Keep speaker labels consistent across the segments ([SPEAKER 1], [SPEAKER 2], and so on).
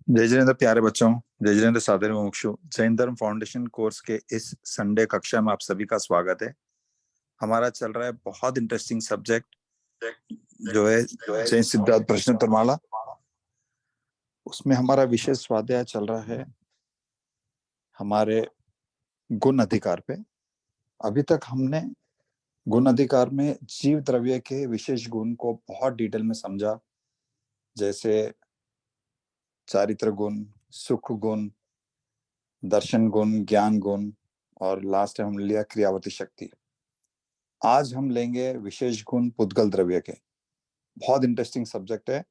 [SPEAKER 1] जय जिनेन्द्र प्यारे बच्चों। जय जिनेन्द्र सादर मुमुक्षु। जैन धर्म फाउंडेशन कोर्स के इस संडे कक्षा में आप सभी का स्वागत है। हमारा चल रहा है बहुत इंटरेस्टिंग सब्जेक्ट जो है जैन सिद्धांत प्रश्नोत्तर माला। उसमें हमारा विशेष स्वाध्याय चल रहा है हमारे गुण अधिकार पे। अभी तक हमने गुण अधिकार में जीव द्रव्य के विशेष गुण को बहुत डिटेल में समझा, जैसे चारित्र गुण, सुख गुण, दर्शन गुण, ज्ञान गुण, और लास्ट हम लिया क्रियावती शक्ति। आज हम लेंगे विशेष गुण पुद्गल द्रव्य के। बहुत इंटरेस्टिंग सब्जेक्ट है।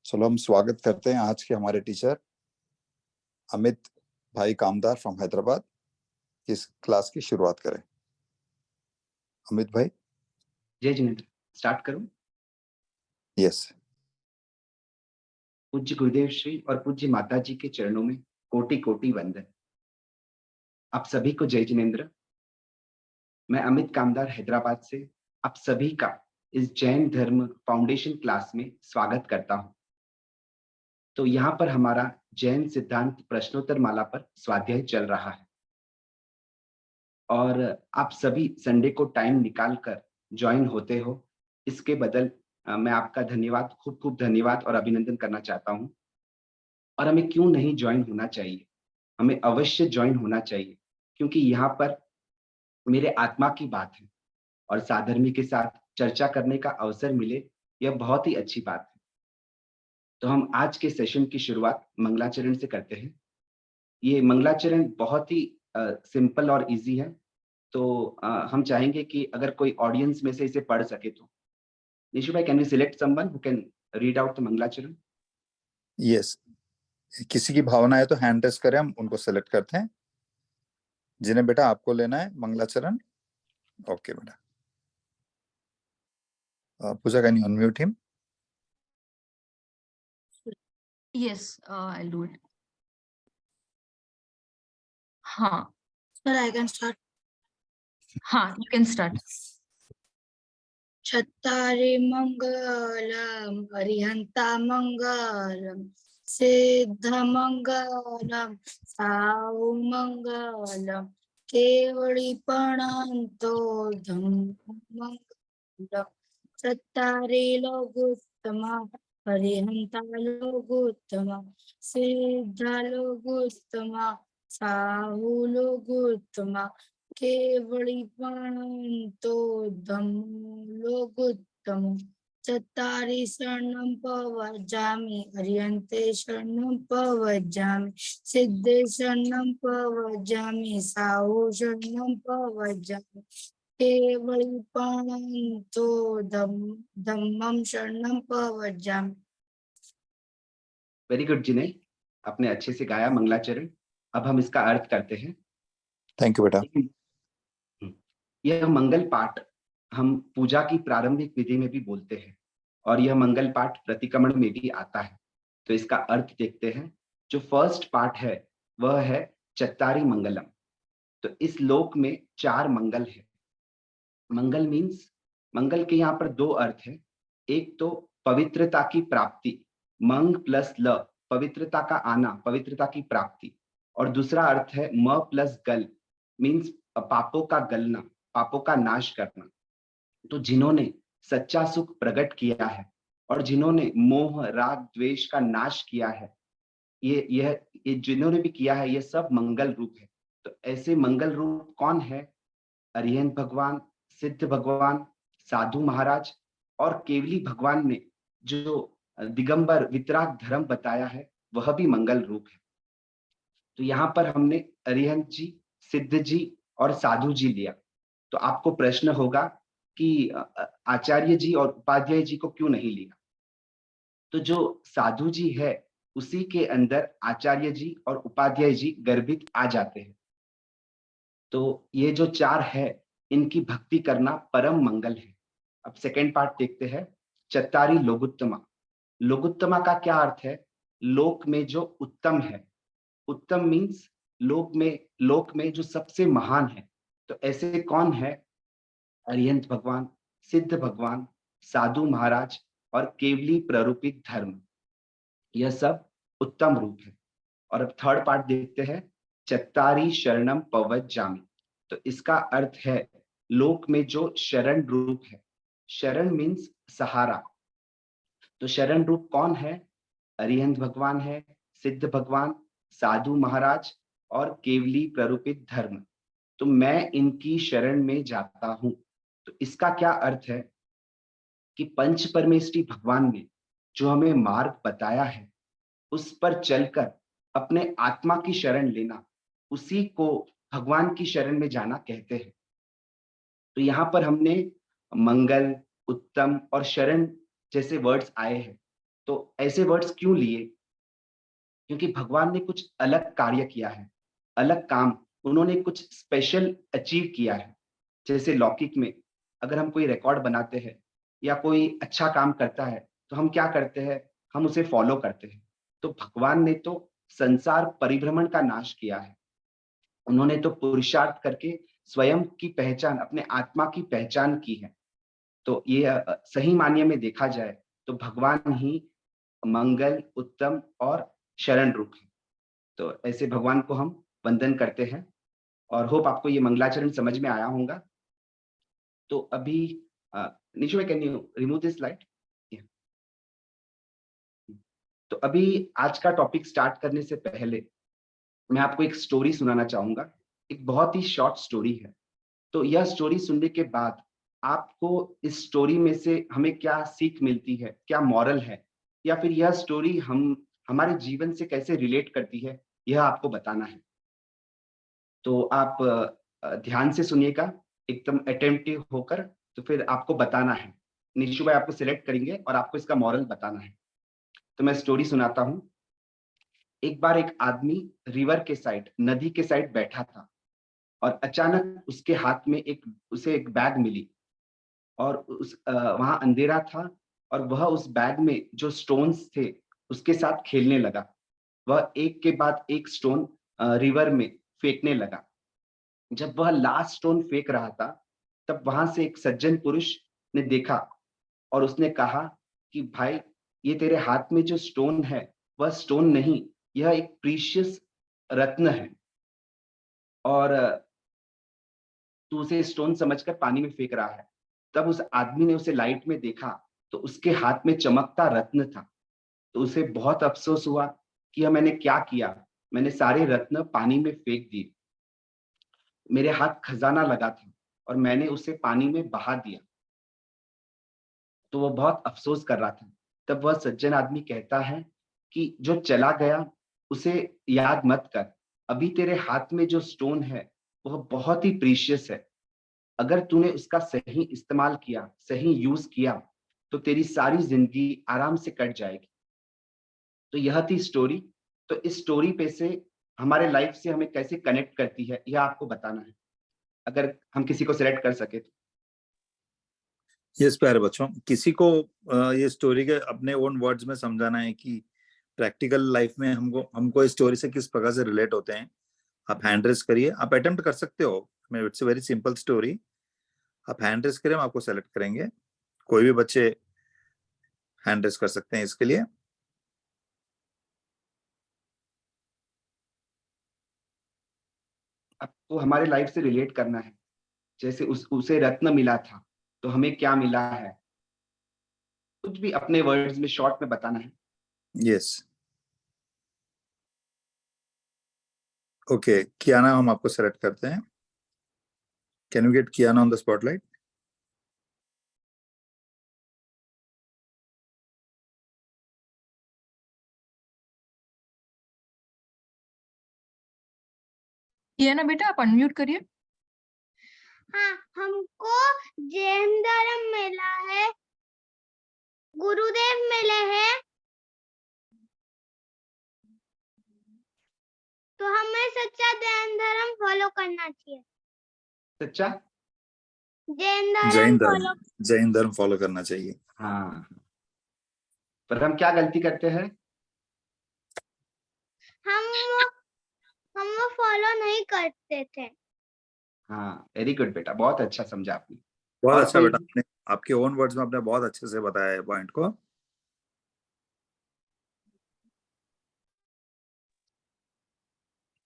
[SPEAKER 1] चलो हम स्वागत करते हैं आज के हमारे टीचर अमित भाई कामदार फ्रॉम हैदराबाद। इस क्लास की शुरुआत करें। अमित भाई।
[SPEAKER 2] जय जिनेन्द्र, स्टार्ट करूं?
[SPEAKER 1] यस।
[SPEAKER 2] पूज्य गुरुदेव श्री और पूज्य माता जी के चरणों में कोटि कोटि वंदन। आप सभी को जय जिनेन्द्र। मैं अमित कामदार हैदराबाद से आप सभी का इस जैन धर्म फाउंडेशन क्लास में स्वागत करता हूं। तो यहाँ पर हमारा जैन सिद्धांत प्रश्नोत्तर माला पर स्वाध्याय चल रहा है और आप सभी संडे को टाइम निकाल कर ज्वाइन होते हो, इसके बदल मैं आपका धन्यवाद, खूब खूब धन्यवाद और अभिनंदन करना चाहता हूं। और हमें क्यों नहीं ज्वाइन होना चाहिए? हमें अवश्य ज्वाइन होना चाहिए, क्योंकि यहाँ पर मेरे आत्मा की बात है और साधर्मी के साथ चर्चा करने का अवसर मिले, यह बहुत ही अच्छी बात है। तो हम आज के सेशन की शुरुआत मंगलाचरण से करते हैं। ये मंगलाचरण बहुत ही सिंपल और इजी है, तो हम चाहेंगे कि अगर कोई ऑडियंस में से इसे पढ़ सके तो। निशु भाई, can we select someone who can read out the मंगलाचरण?
[SPEAKER 1] यस, किसी की भावना है तो हैंड रेस करें, हम उनको सेलेक्ट करते हैं। जिन्हें बेटा आपको लेना है मंगलाचरण। ओके बेटा। Puja, can you unmute him?
[SPEAKER 3] Yes, I'll do it. हाँ,
[SPEAKER 4] Sir, I can start.
[SPEAKER 3] हाँ, you can start.
[SPEAKER 4] Chattari Mangalam, Arihanta Mangalam, Siddha Mangalam, Sahu Mangalam, Kevali Pananto Dham Mangalam, Chattari Loguttama, Arihanta Loguttama, Siddha Loguttama, Sahu Loguttama, केवली पाणन्तो धम्मो लोकोत्तमः चत्तारि शरणं प्रव्रजामि अर्यन्ते शरणं प्रव्रजामि सिद्धे शरणं प्रव्रजामि साहु शरणं प्रव्रजामि केवली पाणन्तो धम्मं शरणं प्रव्रजामि।
[SPEAKER 2] Very good जिने, आपने अच्छे से गाया मंगलाचरण। अब हम इसका अर्थ करते हैं।
[SPEAKER 1] थैंक यू बेटा।
[SPEAKER 2] यह मंगल पाठ हम पूजा की प्रारंभिक विधि में भी बोलते हैं और यह मंगल पाठ प्रतिक्रमण में भी आता है। तो इसका अर्थ देखते हैं। जो फर्स्ट पार्ट है वह है चत्तारी मंगलम। तो इस लोक में 4 मंगल है। मंगल मीन्स, मंगल के यहाँ पर 2 अर्थ है। एक तो पवित्रता की प्राप्ति, मंग प्लस ल, पवित्रता का आना, पवित्रता की प्राप्ति। और दूसरा अर्थ है म प्लस गल, मीन्स पापों का गलना, पापों का नाश करना। तो जिन्होंने सच्चा सुख प्रकट किया है और जिन्होंने मोह राग द्वेष का नाश किया है, ये जिन्होंने भी किया है, ये सब मंगल रूप है। तो ऐसे मंगल रूप कौन है? अरिहंत भगवान, सिद्ध भगवान, साधु महाराज और केवली भगवान ने जो दिगंबर वितराग धर्म बताया है, वह भी मंगल रूप है। तो यहाँ पर हमने अरिहंत जी, सिद्ध जी और साधु जी लिया। तो आपको प्रश्न होगा कि आचार्य जी और उपाध्याय जी को क्यों नहीं लिया? तो जो साधु जी है उसी के अंदर आचार्य जी और उपाध्याय जी गर्भित आ जाते हैं। तो ये जो 4 है, इनकी भक्ति करना परम मंगल है। अब सेकंड पार्ट देखते हैं, चत्तारी लोगुत्तमा। लोगुत्तमा का क्या अर्थ है? लोक में जो उत्तम है। उत्तम मीन्स लोक में जो सबसे महान है। तो ऐसे कौन है? अरिहंत भगवान, सिद्ध भगवान, साधु महाराज और केवली प्ररूपित धर्म। यह सब उत्तम रूप है। और अब थर्ड पार्ट देखते हैं, चत्तारी शरणम पवज्जामि। तो इसका अर्थ है लोक में जो शरण रूप है, शरण मीन्स सहारा। तो शरण रूप कौन है? अरिहंत भगवान है, सिद्ध भगवान, साधु महाराज और केवली प्ररूपित धर्म। तो मैं इनकी शरण में जाता हूं। तो इसका क्या अर्थ है कि पंच परमेष्ठी भगवान ने जो हमें मार्ग बताया है, उस पर चलकर अपने आत्मा की शरण लेना, उसी को भगवान की शरण में जाना कहते हैं। तो यहाँ पर हमने मंगल, उत्तम और शरण जैसे वर्ड्स आए हैं। तो ऐसे वर्ड्स क्यों लिए? क्योंकि भगवान ने कुछ अलग कार्य किया है, अलग काम, उन्होंने कुछ स्पेशल अचीव किया है। जैसे लौकिक में अगर हम कोई रिकॉर्ड बनाते हैं या कोई अच्छा काम करता है, तो हम क्या करते हैं? हम उसे फॉलो करते हैं। तो भगवान ने तो संसार परिभ्रमण का नाश किया है। उन्होंने तो पुरुषार्थ करके स्वयं की पहचान, अपने आत्मा की पहचान की है। तो ये सही मायने में देखा जाए तो भगवान ही मंगल, उत्तम और शरण रूप है। तो ऐसे भगवान को हम वंदन करते हैं और होप आपको ये मंगलाचरण समझ में आया होगा। तो अभी निशु भाई, can you remove this slide? तो अभी आज का टॉपिक स्टार्ट करने से पहले मैं आपको एक स्टोरी सुनाना चाहूंगा। एक बहुत ही शॉर्ट स्टोरी है। तो यह स्टोरी सुनने के बाद आपको इस स्टोरी में से हमें क्या सीख मिलती है, क्या मॉरल है, या फिर यह स्टोरी हमारे जीवन से कैसे रिलेट करती है, यह आपको बताना है। तो आप ध्यान से सुनिएगा, एकदम अटेंटिव होकर, तो फिर आपको बताना है। निशु भाई आपको सिलेक्ट करेंगे और आपको इसका मॉरल बताना है। तो मैं स्टोरी सुनाता हूँ। एक बार एक आदमी रिवर के साइड, नदी के साइड बैठा था और अचानक उसके हाथ में उसे एक बैग मिली और वहां अंधेरा था और वह उस बैग में जो स्टोन्स थे उसके साथ खेलने लगा। वह एक के बाद एक स्टोन रिवर में फेंकने लगा। जब वह लास्ट स्टोन फेंक रहा था, तब वहां से एक सज्जन पुरुष ने देखा और उसने कहा कि भाई, ये तेरे हाथ में जो स्टोन है वह स्टोन नहीं, यह एक प्रीशियस रत्न है और तू उसे स्टोन समझकर पानी में फेंक रहा है। तब उस आदमी ने उसे लाइट में देखा तो उसके हाथ में चमकता रत्न था। तो उसे बहुत अफसोस हुआ कि यह मैंने क्या किया, मैंने सारे रत्न पानी में फेंक दिए। मेरे हाथ खजाना लगा था और मैंने उसे पानी में बहा दिया। तो वो बहुत अफसोस कर रहा था। तब वह सज्जन आदमी कहता है कि जो चला गया उसे याद मत कर, अभी तेरे हाथ में जो स्टोन है वह बहुत ही प्रीशियस है। अगर तूने उसका सही इस्तेमाल किया, सही यूज किया, तो तेरी सारी जिंदगी आराम से कट जाएगी। तो यह थी स्टोरी। तो इस स्टोरी पे से हमारे लाइफ से हमें कैसे कनेक्ट करती है, यह आपको बताना है, अगर हम किसी को सिलेक्ट कर सके तो।
[SPEAKER 1] यस प्यारे बच्चों, किसी को ये स्टोरी के अपने ओन वर्ड्स में समझाना है कि प्रैक्टिकल लाइफ में हमको इस स्टोरी से किस प्रकार से रिलेट होते हैं। आप हैंड रेस करिए, आप अटेम्प्ट कर सकते हो। It's a very simple story. आप हैंड रेस करें, हम आपको सेलेक्ट करेंगे। कोई भी बच्चे हैंड रेस कर सकते हैं इसके लिए।
[SPEAKER 2] आपको हमारे लाइफ से रिलेट करना है। जैसे उसे रत्न मिला था, तो हमें क्या मिला है, कुछ भी अपने वर्ड्स में शॉर्ट में बताना है।
[SPEAKER 1] Yes, okay. कियाना हम आपको सेलेक्ट करते हैं। Can you get Kiana on the spotlight?
[SPEAKER 3] ये ना बेटा, आप अनम्यूट करिए।
[SPEAKER 4] हाँ, हमको जैन धर्म मिला है, गुरुदेव मिले हैं, तो हमें सच्चा जैन धर्म फॉलो करना चाहिए।
[SPEAKER 2] सच्चा
[SPEAKER 4] जैन
[SPEAKER 1] जैन
[SPEAKER 4] धर्म फॉलो।
[SPEAKER 1] धर्म, जैन धर्म फॉलो करना चाहिए।
[SPEAKER 2] हाँ, पर हम क्या गलती करते हैं?
[SPEAKER 4] हम वो फॉलो नहीं करते थे।
[SPEAKER 2] हाँ, वेरी गुड बेटा, बहुत अच्छा समझा आपने।
[SPEAKER 1] बहुत
[SPEAKER 2] और
[SPEAKER 1] अच्छा
[SPEAKER 2] कोई?
[SPEAKER 1] बेटा, आपने आपके ओन वर्ड्स में आपने बहुत अच्छे से बताया है पॉइंट को।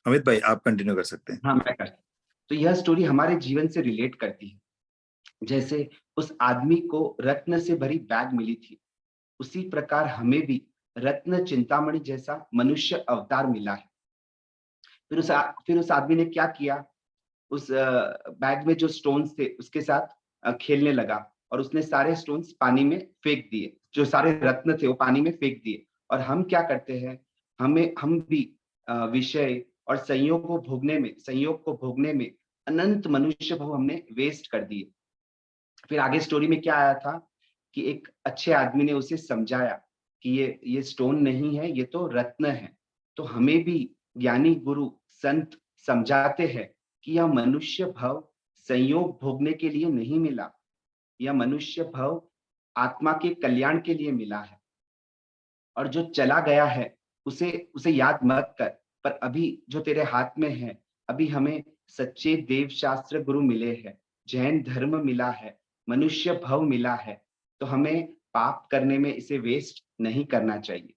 [SPEAKER 1] अमित भाई आप कंटिन्यू कर सकते हैं।
[SPEAKER 2] हाँ, मैं करता हूँ। तो यह स्टोरी हमारे जीवन से रिलेट करती है। जैसे उस आदमी को रत्न से भरी बैग मिली थी, उसी प्रकार हमें भी रत्न चिंतामणि जैसा मनुष्य अवतार मिला है। फिर उस आदमी ने क्या किया, उस बैग में जो स्टोन्स थे उसके साथ खेलने लगा और उसने सारे स्टोन्स पानी में फेंक दिए, जो सारे रत्न थे वो पानी में फेंक दिए। और हम क्या करते हैं, हम भी विषय और संयोग को भोगने में अनंत मनुष्य भव हमने वेस्ट कर दिए। फिर आगे स्टोरी में क्या आया था कि एक अच्छे आदमी ने उसे समझाया कि ये स्टोन नहीं है, ये तो रत्न है। तो हमें भी ज्ञानी गुरु संत समझाते हैं कि यह मनुष्य भव संयोग भोगने के लिए नहीं मिला, यह मनुष्य भव आत्मा के कल्याण के लिए मिला है। और जो चला गया है उसे उसे याद मत कर, पर अभी जो तेरे हाथ में है, अभी हमें सच्चे देव शास्त्र गुरु मिले हैं, जैन धर्म मिला है, मनुष्य भव मिला है। तो हमें पाप करने में इसे वेस्ट नहीं करना चाहिए।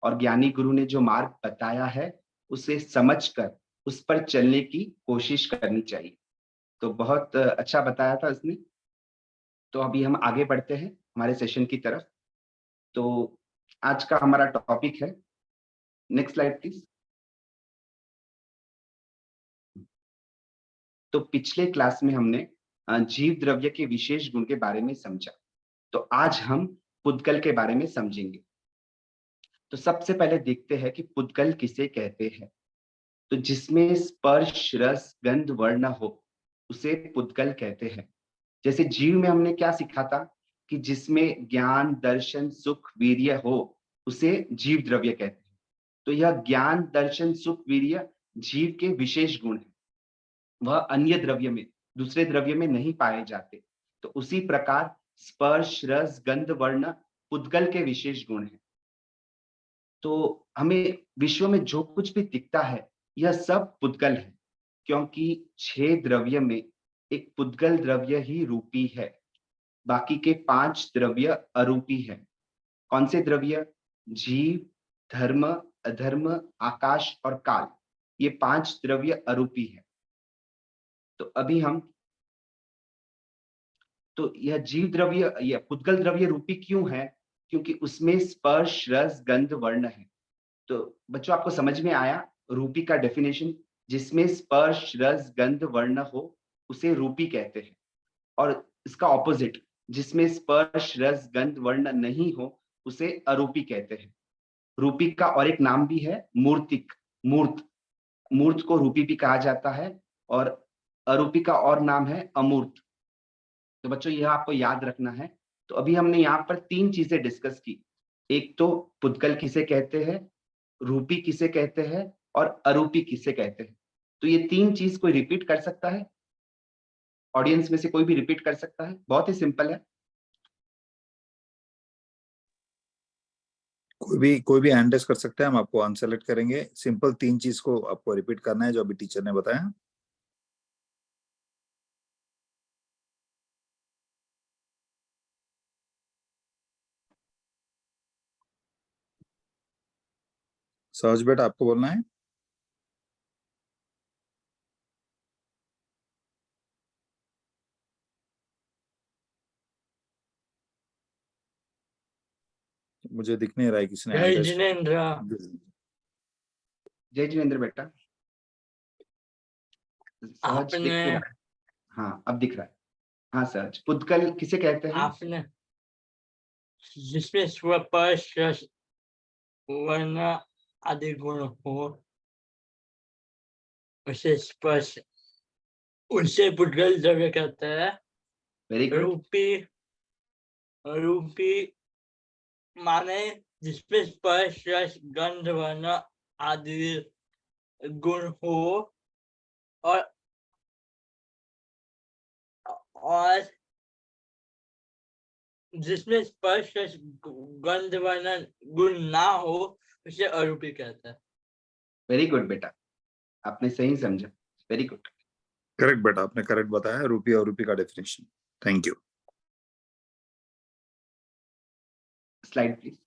[SPEAKER 2] और ज्ञानी गुरु ने जो मार्ग बताया है उसे समझकर उस पर चलने की कोशिश करनी चाहिए। तो बहुत अच्छा बताया था उसने। तो अभी हम आगे बढ़ते हैं हमारे सेशन की तरफ। तो आज का हमारा टॉपिक है, नेक्स्ट स्लाइड प्लीज। तो पिछले क्लास में हमने जीव द्रव्य के विशेष गुण के बारे में समझा। तो आज हम पुद्गल के बारे में समझेंगे। तो सबसे पहले देखते हैं कि पुद्गल किसे कहते हैं। तो जिसमें स्पर्श रस गंध वर्ण हो उसे पुद्गल कहते हैं। जैसे जीव में हमने क्या सीखा था कि जिसमें ज्ञान दर्शन सुख वीर्य हो उसे जीव द्रव्य कहते हैं। तो यह ज्ञान दर्शन सुख वीर्य जीव के विशेष गुण है, वह अन्य द्रव्य में दूसरे द्रव्य में नहीं पाए जाते। तो उसी प्रकार स्पर्श रस गंध वर्ण पुद्गल के विशेष गुण है। तो हमें विश्व में जो कुछ भी दिखता है यह सब पुद्गल है, क्योंकि 6 द्रव्य में एक पुद्गल द्रव्य ही रूपी है, बाकी के 5 द्रव्य अरूपी है। कौन से द्रव्य? जीव, धर्म, अधर्म, आकाश और काल, ये 5 द्रव्य अरूपी है। तो अभी हम तो यह जीव द्रव्य यह पुद्गल द्रव्य रूपी क्यों है? क्योंकि उसमें स्पर्श रस गंध वर्ण है। तो बच्चों आपको समझ में आया रूपी का डेफिनेशन? जिसमें स्पर्श रस गंध वर्ण हो उसे रूपी कहते हैं। और इसका ऑपोजिट, जिसमें स्पर्श रस गंध वर्ण नहीं हो उसे अरूपी कहते हैं। रूपी का और एक नाम भी है मूर्तिक, मूर्त। मूर्त को रूपी भी कहा जाता है और अरूपी का और नाम है अमूर्त। तो बच्चों यह आपको याद रखना है। तो अभी हमने यहाँ पर 3 चीजें डिस्कस की। एक तो पुद्गल किसे कहते हैं, रूपी किसे कहते हैं और अरूपी किसे कहते हैं। तो ये 3 चीज कोई रिपीट कर सकता है? ऑडियंस में से कोई भी रिपीट कर सकता है? बहुत ही सिंपल है।
[SPEAKER 1] कोई भी हैंड रेस कर सकते हैं, हम आपको अनसेलेक्ट करेंगे। सिंपल 3 चीज को आपको रिपीट करना है जो अभी टीचर ने बताया। सहज बेटा आपको बोलना है। मुझे दिख नहीं रहा है किसी ने हैंड
[SPEAKER 5] जय
[SPEAKER 1] रेस।
[SPEAKER 5] जिनेन्द्र।
[SPEAKER 2] जय जिनेन्द्र बेटा। सहज दिख
[SPEAKER 5] आपने
[SPEAKER 2] नहीं रहा है। हाँ अब दिख रहा है। हाँ सहज, पुद्गल किसे कहते हैं?
[SPEAKER 5] आपने जिसमें स्वपर्श रस वर्ण आदि गुण हो उसे स्पर्श उसे पुद्गल द्रव्य कहते हैं।
[SPEAKER 2] Very good.
[SPEAKER 5] रूपी रूपी माने जिसमें स्पर्श रस गंध वर्ण आदि गुण हो और और जिसमें स्पर्श रस गंध वर्ण गुण ना हो उसे अरूपी कहते हैं।
[SPEAKER 2] वेरी गुड बेटा, आपने सही समझा। Very good.
[SPEAKER 1] करेक्ट बेटा, आपने करेक्ट बताया रूपी और रूपी का definition. Thank you.
[SPEAKER 2] Slide please.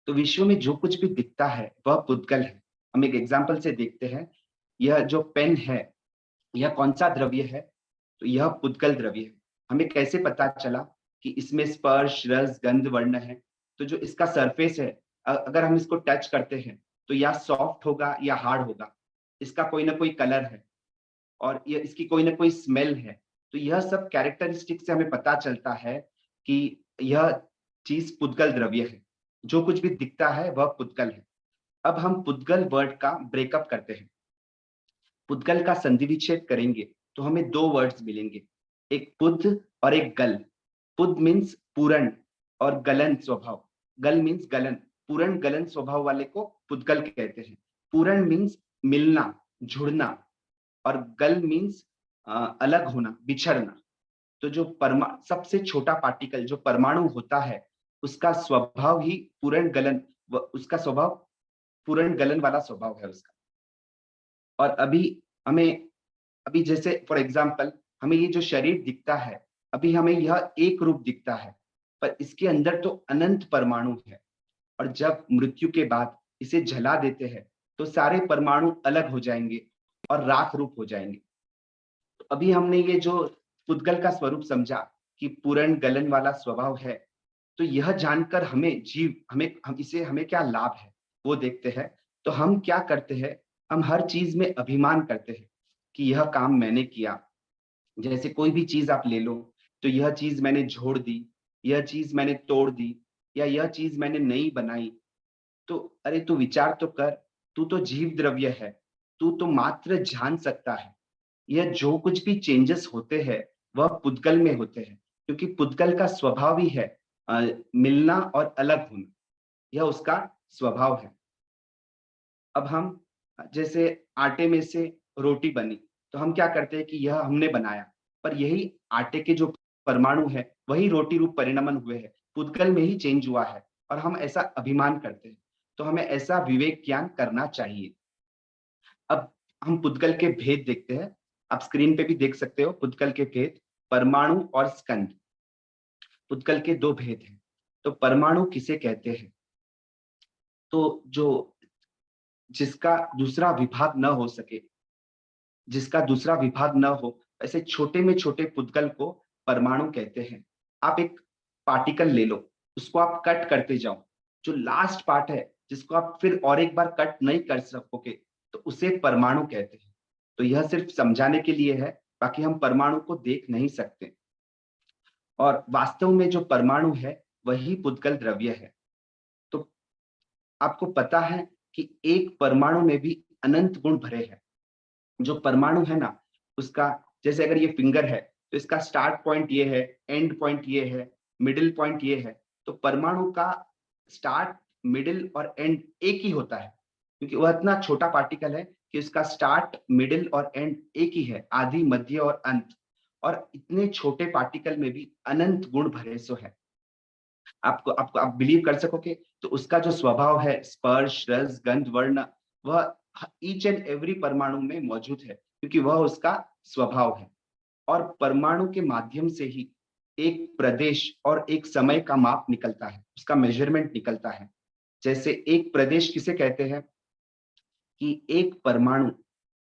[SPEAKER 2] तो विश्व में जो कुछ भी दिखता है वह पुद्गल है। हम एक एग्जाम्पल से देखते हैं, यह जो पेन है यह कौन सा द्रव्य है? तो यह पुद्गल द्रव्य है। हमें कैसे पता चला कि इसमें स्पर्श, रस, गंध, वर्ण है? तो जो इसका सरफेस है, अगर हम इसको टच करते हैं तो या सॉफ्ट होगा या हार्ड होगा, इसका कोई ना कोई कलर है और ये इसकी कोई ना कोई स्मेल है। तो यह सब कैरेक्टरिस्टिक से हमें पता चलता है कि यह चीज पुद्गल द्रव्य है। जो कुछ भी दिखता है वह पुद्गल है। अब हम पुद्गल वर्ड का ब्रेकअप करते हैं। पुद्गल का संधि विच्छेद करेंगे तो हमें दो वर्ड्स मिलेंगे, एक पुद्ध और एक गल। पुद्ध मीन्स पूर्ण और गलन स्वभाव। गल मीन्स गलन। पूर्ण गलन स्वभाव वाले को पुद्गल कहते हैं। पूर्ण मीन्स मिलना, जुड़ना, और गल मीन्स अलग होना, बिछड़ना। तो जो सबसे छोटा पार्टिकल जो परमाणु होता है, उसका स्वभाव ही पूर्ण गलन, उसका स्वभाव पूर्ण गलन वाला स्वभाव है उसका। और अभी जैसे फॉर एग्जाम्पल हमें ये जो शरीर दिखता है, अभी हमें यह एक रूप दिखता है, पर इसके अंदर तो अनंत परमाणु है। और जब मृत्यु के बाद इसे जला देते हैं तो सारे परमाणु अलग हो जाएंगे और राख रूप हो जाएंगे। तो अभी हमने ये जो पुद्गल का स्वरूप समझा कि पूर्ण गलन वाला स्वभाव है, तो यह जानकर हमें क्या लाभ है वो देखते हैं। तो हम क्या करते हैं, हम हर चीज में अभिमान करते हैं कि यह काम मैंने किया। जैसे कोई भी चीज आप ले लो, तो यह चीज मैंने जोड़ दी, यह चीज मैंने तोड़ दी, या यह चीज मैंने नई बनाई। तो अरे तू विचार तो कर, तू तो जीव द्रव्य है, तू तो मात्र जान सकता है। यह जो कुछ भी चेंजेस होते हैं वह पुद्गल में होते हैं, क्योंकि पुद्गल का स्वभाव ही है मिलना और अलग होना। यह उसका स्वभाव है। अब हम जैसे आटे में से रोटी बनी, तो हम क्या करते हैं कि यह हमने बनाया, पर यही आटे के जो परमाणु है वही रोटी रूप परिणमन हुए हैं, पुद्गल में ही चेंज हुआ है, और हम ऐसा अभिमान करते हैं। तो हमें ऐसा विवेक ज्ञान करना चाहिए। अब हम पुद्गल के भेद देखते हैं। आप स्क्रीन पे भी देख सकते हो पुद्गल के भेद, परमाणु और स्कंद। पुद्गल के दो भेद हैं। तो परमाणु किसे कहते हैं? तो जो जिसका दूसरा विभाग न हो सके, जिसका दूसरा विभाग न हो, ऐसे छोटे में छोटे पुद्गल को परमाणु कहते हैं। आप एक पार्टिकल ले लो, उसको आप कट करते जाओ, जो लास्ट पार्ट है जिसको आप फिर और एक बार कट नहीं कर सकोगे, तो उसे परमाणु कहते हैं। तो यह सिर्फ समझाने के लिए है, बाकी हम परमाणु को देख नहीं सकते। और वास्तव में जो परमाणु है वही पुद्गल द्रव्य है। तो आपको पता है कि एक परमाणु में भी अनंत गुण भरे हैं। जो परमाणु है ना, उसका जैसे अगर ये फिंगर है तो इसका स्टार्ट पॉइंट ये है, एंड पॉइंट ये है, मिडिल पॉइंट ये है। तो परमाणु का स्टार्ट, मिडिल और एंड एक ही होता है, क्योंकि वह इतना छोटा पार्टिकल है कि उसका स्टार्ट, मिडिल और एंड एक ही है, आदि, मध्य और अंत। और इतने छोटे पार्टिकल में भी अनंत गुण भरे सो है। आपको आपको आप बिलीव कर सकोगे? तो उसका जो स्वभाव है, स्पर्श, रस, गंध, वर्ण, वह ईच एंड एवरी परमाणु में मौजूद है, क्योंकि वह उसका स्वभाव है। और परमाणु के माध्यम से ही एक प्रदेश और एक समय का माप निकलता है, उसका मेजरमेंट निकलता है। जैसे एक प्रदेश किसे कहते हैं कि एक परमाणु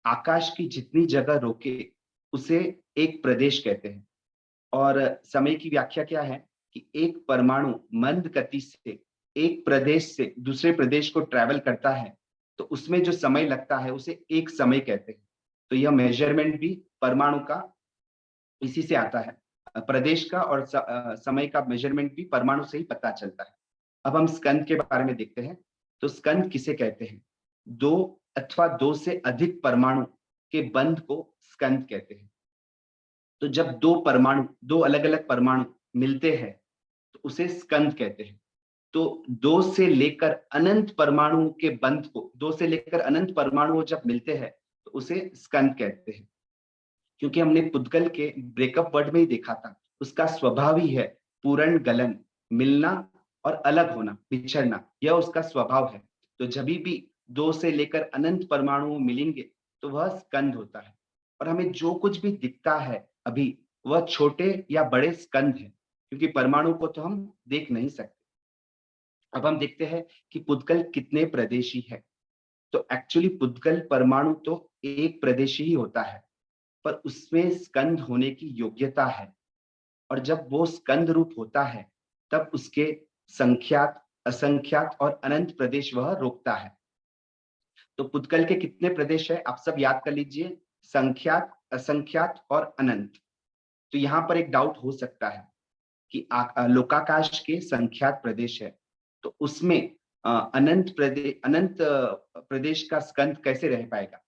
[SPEAKER 2] आकाश की जितनी जगह रोके उसे एक प्रदेश कहते हैं। और समय की व्याख्या क्या है कि एक परमाणु मंद गति से एक प्रदेश से दूसरे प्रदेश को ट्रैवल करता है, तो उसमें जो समय लगता है उसे एक समय कहते हैं। तो यह मेजरमेंट भी परमाणु का इसी से आता है। प्रदेश का और समय का मेजरमेंट भी परमाणु से ही पता चलता है। अब हम स्कंद के बारे में देखते हैं। तो स्कंद किसे कहते हैं? दो अथवा दो से अधिक परमाणु के बंध को स्कंद कहते हैं। तो जब दो अलग अलग परमाणु मिलते हैं तो उसे स्कंद कहते हैं। तो दो से लेकर अनंत परमाणु के बंध को, दो से लेकर अनंत परमाणु जब मिलते हैं तो उसे स्कंद कहते हैं। क्योंकि हमने पुद्गल के ब्रेकअप वर्ड में ही देखा था, उसका स्वभाव ही है पूर्ण गलन, मिलना और अलग होना, बिछड़ना, यह उसका स्वभाव है। तो जब भी दो से लेकर अनंत परमाणु मिलेंगे तो वह स्कंद होता है। और हमें जो कुछ भी दिखता है अभी, वह छोटे या बड़े स्कंद है, क्योंकि परमाणु को तो हम देख नहीं सकते। अब हम देखते हैं कि पुद्गल कितने प्रदेशी है। तो एक्चुअली पुद्गल परमाणु तो एक प्रदेशी ही होता है, पर उसमें स्कंद होने की योग्यता है, और जब वो स्कंद रूप होता है तब उसके संख्यात, असंख्यात और अनंत प्रदेश वह रोकता है। तो पुद्गल के कितने प्रदेश है आप सब याद कर लीजिए, संख्यात, असंख्यात और अनंत। तो यहाँ पर एक डाउट हो सकता है कि लोकाकाश के संख्यात प्रदेश है, तो उसमें अनंत प्रदेश का स्कंद कैसे रह पाएगा,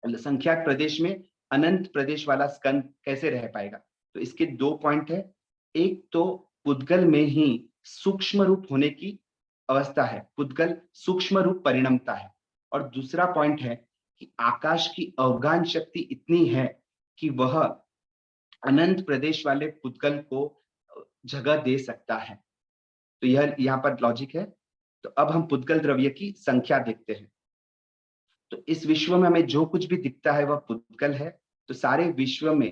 [SPEAKER 2] संख्यात प्रदेश में अनंत प्रदेश वाला स्कंद कैसे रह पाएगा। तो इसके दो पॉइंट है, एक तो पुद्गल में ही सूक्ष्म रूप होने की अवस्था है, पुद्गल सूक्ष्म रूप परिणमता है, और दूसरा पॉइंट है कि आकाश की अवगाहन शक्ति इतनी है कि वह अनंत प्रदेश वाले पुद्गल को जगह दे सकता है। तो यह यहाँ पर लॉजिक है। तो अब हम पुद्गल द्रव्य की संख्या देखते हैं। तो इस विश्व में हमें जो कुछ भी दिखता है वह पुद्गल है। तो सारे विश्व में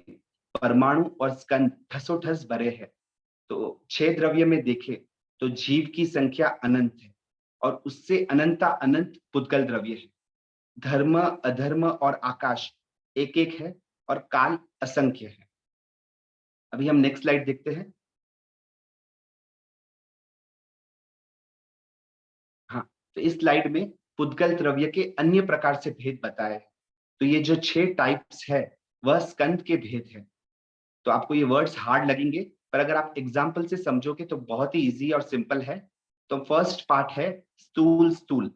[SPEAKER 2] परमाणु और स्कंद ठसोठस भरे हैं। तो 6 द्रव्य में देखें तो जीव की संख्या अनंत है, और उससे अनंता अनंत पुद्गल द्रव्य है। धर्म, अधर्म और आकाश एक एक है, और काल असंख्य है। अभी हम नेक्स्ट स्लाइड देखते हैं। हाँ, तो इस स्लाइड में पुद्गल द्रव्य के अन्य प्रकार से भेद बताए हैं। तो ये जो 6 टाइप्स है वह स्कंद के भेद है। तो आपको ये वर्ड्स हार्ड लगेंगे, पर अगर आप एग्जाम्पल से समझोगे तो बहुत ही इजी और सिंपल है। तो फर्स्ट पार्ट है स्थूल स्थूल।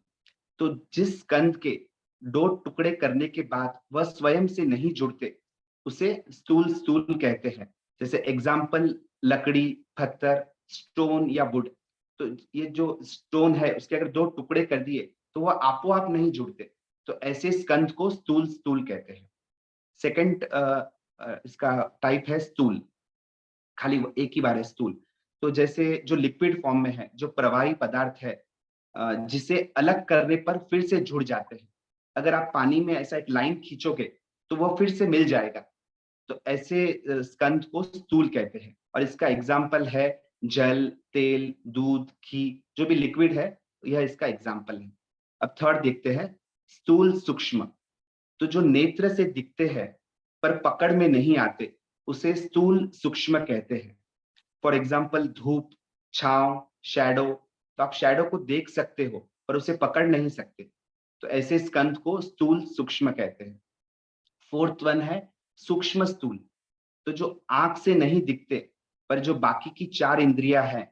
[SPEAKER 2] तो जिस स्कंद के 2 टुकड़े करने के बाद वह स्वयं से नहीं जुड़ते, उसे स्थूल स्थूल कहते हैं। जैसे एग्जाम्पल लकड़ी, पत्थर, स्टोन या वुड। तो ये जो स्टोन है उसके अगर 2 टुकड़े कर दिए तो वह आपो आप नहीं जुड़ते, तो ऐसे स्कंद को स्थूल स्थूल कहते हैं। सेकंड इसका टाइप है स्थूल, खाली एक ही बार है स्थूल। तो जैसे जो लिक्विड फॉर्म में है, जो प्रवाही पदार्थ है, जिसे अलग करने पर फिर से जुड़ जाते हैं। अगर आप पानी में ऐसा एक लाइन खींचोगे तो वो फिर से मिल जाएगा। तो ऐसे स्कंद को स्थूल कहते हैं, और इसका एग्जाम्पल है जल, तेल, दूध, घी, जो भी लिक्विड है, यह इसका एग्जाम्पल है। अब थर्ड देखते हैं स्थूल सूक्ष्म। तो जो नेत्र से दिखते हैं पर पकड़ में नहीं आते, उसे स्थूल सूक्ष्म कहते हैं। फॉर एग्जाम्पल धूप, छांव, शैडो। तो आप शैडो को देख सकते हो पर उसे पकड़ नहीं सकते, तो ऐसे स्कंद को स्थूल सूक्ष्म कहते हैं। फोर्थ वन है सूक्ष्म स्थूल। तो जो आंख से नहीं दिखते पर जो बाकी की 4 इंद्रियां हैं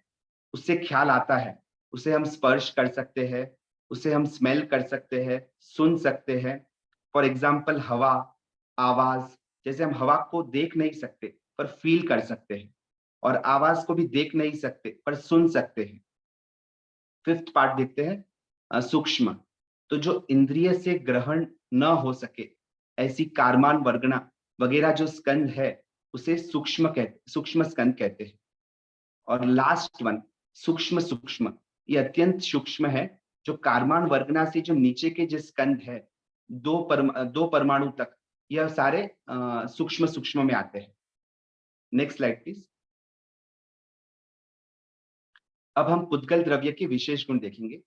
[SPEAKER 2] उससे ख्याल आता है, उसे हम स्पर्श कर सकते हैं, उसे हम स्मेल कर सकते हैं, सुन सकते हैं। फॉर एग्जाम्पल हवा, आवाज। जैसे हम हवा को देख नहीं सकते पर फील कर सकते हैं, और आवाज को भी देख नहीं सकते पर सुन सकते हैं। फिफ्थ पार्ट देखते हैं सूक्ष्म। तो जो इंद्रिय से ग्रहण न हो सके, ऐसी कारमान, वर्गणा वगैरह जो स्कंद है उसे सूक्ष्म स्कंद कहते हैं। और लास्ट वन सूक्ष्म सूक्ष्म, ये अत्यंत सूक्ष्म है। जो कारमान वर्गना से जो नीचे के जो स्कंद है, 2 परमाणु तक, यह सारे सूक्ष्म सूक्ष्म में आते हैं। Next slide please. अब हम पुद्गल द्रव्य के विशेष गुण देखेंगे।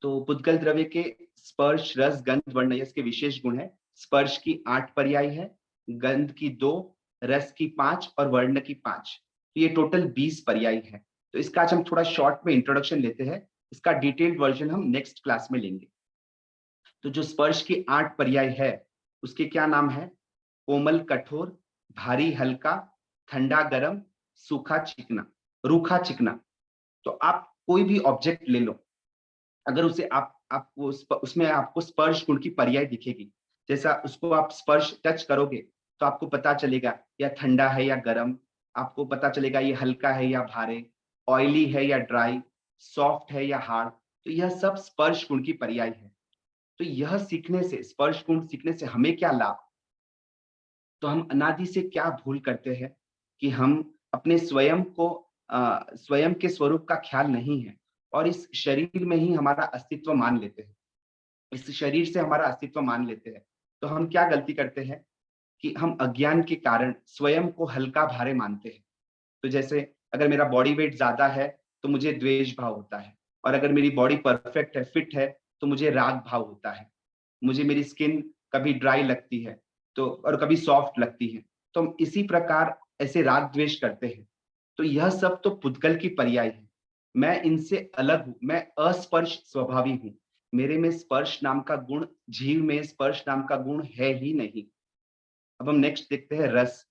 [SPEAKER 2] तो पुद्गल द्रव्य के स्पर्श, रस, गंध, वर्ण, इसके विशेष गुण है। स्पर्श की 8 पर्याय है, गंध की 2, रस की 5 और वर्ण की 5। तो ये टोटल 20 पर्याय है। तो इसका आज हम थोड़ा शॉर्ट में इंट्रोडक्शन लेते हैं, इसका डिटेल्ड वर्जन हम नेक्स्ट क्लास में लेंगे। तो जो स्पर्श की 8 पर्याय है उसके क्या नाम है? कोमल कठोर, भारी हल्का, ठंडा गरम, सूखा चिकना, रूखा चिकना। तो आप कोई भी ऑब्जेक्ट ले लो, अगर उसे आपको उसमें आपको स्पर्श गुण की पर्याय दिखेगी। जैसा उसको आप स्पर्श टच करोगे तो आपको पता चलेगा या ठंडा है या गर्म, आपको पता चलेगा ये हल्का है या भारे, ऑयली है या ड्राई, सॉफ्ट है या हार्ड। तो यह सब स्पर्श गुण की पर्याय है। तो यह सीखने से, स्पर्श गुण सीखने से हमें क्या लाभ? तो हम अनादि से क्या भूल करते हैं कि हम अपने स्वयं के स्वरूप का ख्याल नहीं है, और इस शरीर में ही हमारा अस्तित्व मान लेते हैं, इस शरीर से हमारा अस्तित्व मान लेते हैं। तो हम क्या गलती करते हैं कि हम अज्ञान के कारण स्वयं को हल्का भारे मानते हैं। तो जैसे अगर मेरा बॉडी वेट ज्यादा है तो मुझे द्वेष भाव होता है, और अगर मेरी बॉडी परफेक्ट है, फिट है, तो मुझे राग भाव होता है। मुझे मेरी स्किन कभी ड्राई लगती है तो और कभी सॉफ्ट लगती है, तो हम इसी प्रकार ऐसे राग द्वेष करते हैं। तो यह सब तो पुद्गल की पर्याय है। मैं इनसे अलग हूँ, मैं अस्पर्श स्वभावी हूँ। मेरे में स्पर्श नाम का गुण, जीव में स्पर्श नाम का गुण है ही नहीं। अब हम नेक्स्ट देखते हैं रस।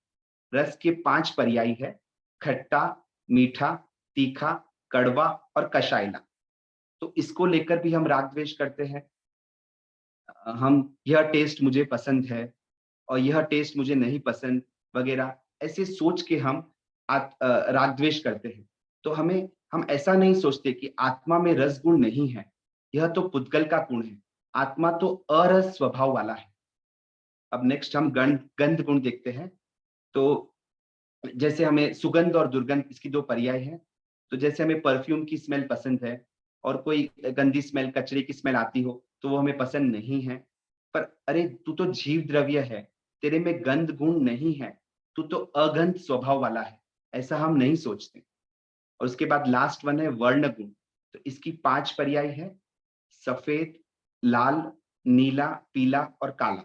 [SPEAKER 2] रस के 5 पर्याय है: खट्टा, मीठा, तीखा, कड़वा और कषायला। तो इसको लेकर भी हम राग द्वेष करते हैं। हम यह टेस्ट मुझे पसंद है और यह टेस्ट मुझे नहीं पसंद वगैरह, ऐसे सोच के हम राग द्वेष करते हैं। तो हम ऐसा नहीं सोचते कि आत्मा में रस गुण नहीं है, यह तो पुद्गल का गुण है। आत्मा तो अरस स्वभाव वाला है। अब नेक्स्ट हम गंध गुण देखते हैं। तो जैसे हमें सुगंध और दुर्गंध, इसकी 2 पर्याय हैं। तो जैसे हमें परफ्यूम की स्मेल पसंद है और कोई गंदी स्मेल, कचरे की स्मेल आती हो तो वो हमें पसंद नहीं है। पर अरे तू तो जीव द्रव्य है, तेरे में गंध गुण नहीं है, तू तो अगंध स्वभाव वाला है, ऐसा हम नहीं सोचते। और उसके बाद लास्ट वन है वर्ण गुण। तो इसकी 5 पर्याय है: सफेद, लाल, नीला, पीला और काला।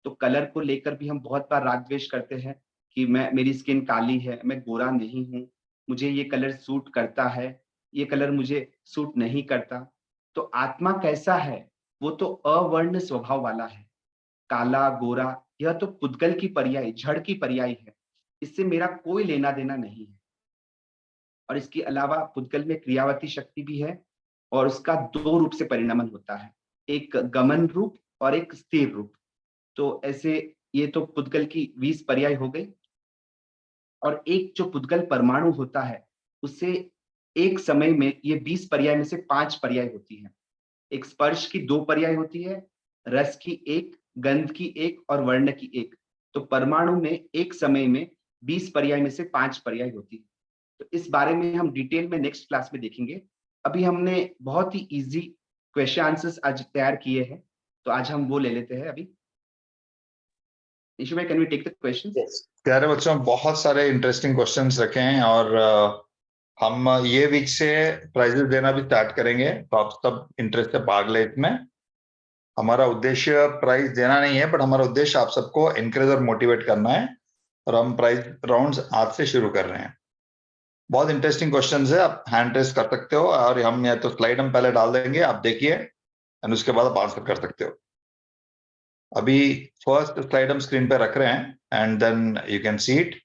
[SPEAKER 2] तो कलर को लेकर भी हम बहुत बार राग द्वेष करते हैं कि मेरी स्किन काली है, मैं गोरा नहीं हूँ, मुझे ये कलर सूट करता है, ये कलर मुझे सूट नहीं करता। तो आत्मा कैसा है? वो तो अवर्ण स्वभाव वाला है। काला, गोरा, यह तो पुद्गल की पर्याय, जड़ की पर्याय है। इससे मेरा कोई लेना देना नहीं है। और इसके अलावा पुद्गल में क्रियावती शक्ति भी है और उसका 2 रूप से परिणमन होता है, एक गमन रूप और एक स्थिर रूप। तो ऐसे ये तो पुद्गल की 20 पर्याय हो गई। और एक जो पुद्गल परमाणु होता है, उससे एक समय में ये 20 पर्याय में से 5 पर्याय होती है। एक स्पर्श की 2 पर्याय होती है, रस की 1, गंध की 1 और वर्ण की 1। तो परमाणु में एक समय में 20 पर्याय में से 5 पर्याय होती है। तो इस बारे में हम डिटेल में नेक्स्ट क्लास में देखेंगे। अभी हमने बहुत ही इजी क्वेश्चन आंसर्स आज तैयार किए हैं, तो आज हम वो ले लेते हैं अभी। निशु भाई, can we take the questions?
[SPEAKER 1] प्यारे बच्चों, बहुत सारे इंटरेस्टिंग क्वेश्चंस रखे हैं और हम ये वीक से प्राइजेस देना भी स्टार्ट करेंगे, तो आप सब इंटरेस्ट से भाग ले इसमें। हमारा उद्देश्य प्राइज देना नहीं है, बट हमारा उद्देश्य आप सबको एनकरेज और मोटिवेट करना है, और हम प्राइज राउंड्स आज से शुरू कर रहे हैं। बहुत इंटरेस्टिंग क्वेश्चंस है, आप हैंड रेस कर सकते हो, और हम या तो स्लाइड हम पहले डाल देंगे, आप देखिए, एंड उसके बाद आप आंसर कर सकते हो। अभी फर्स्ट स्लाइड हम स्क्रीन पे रख रहे हैं and then you can see it.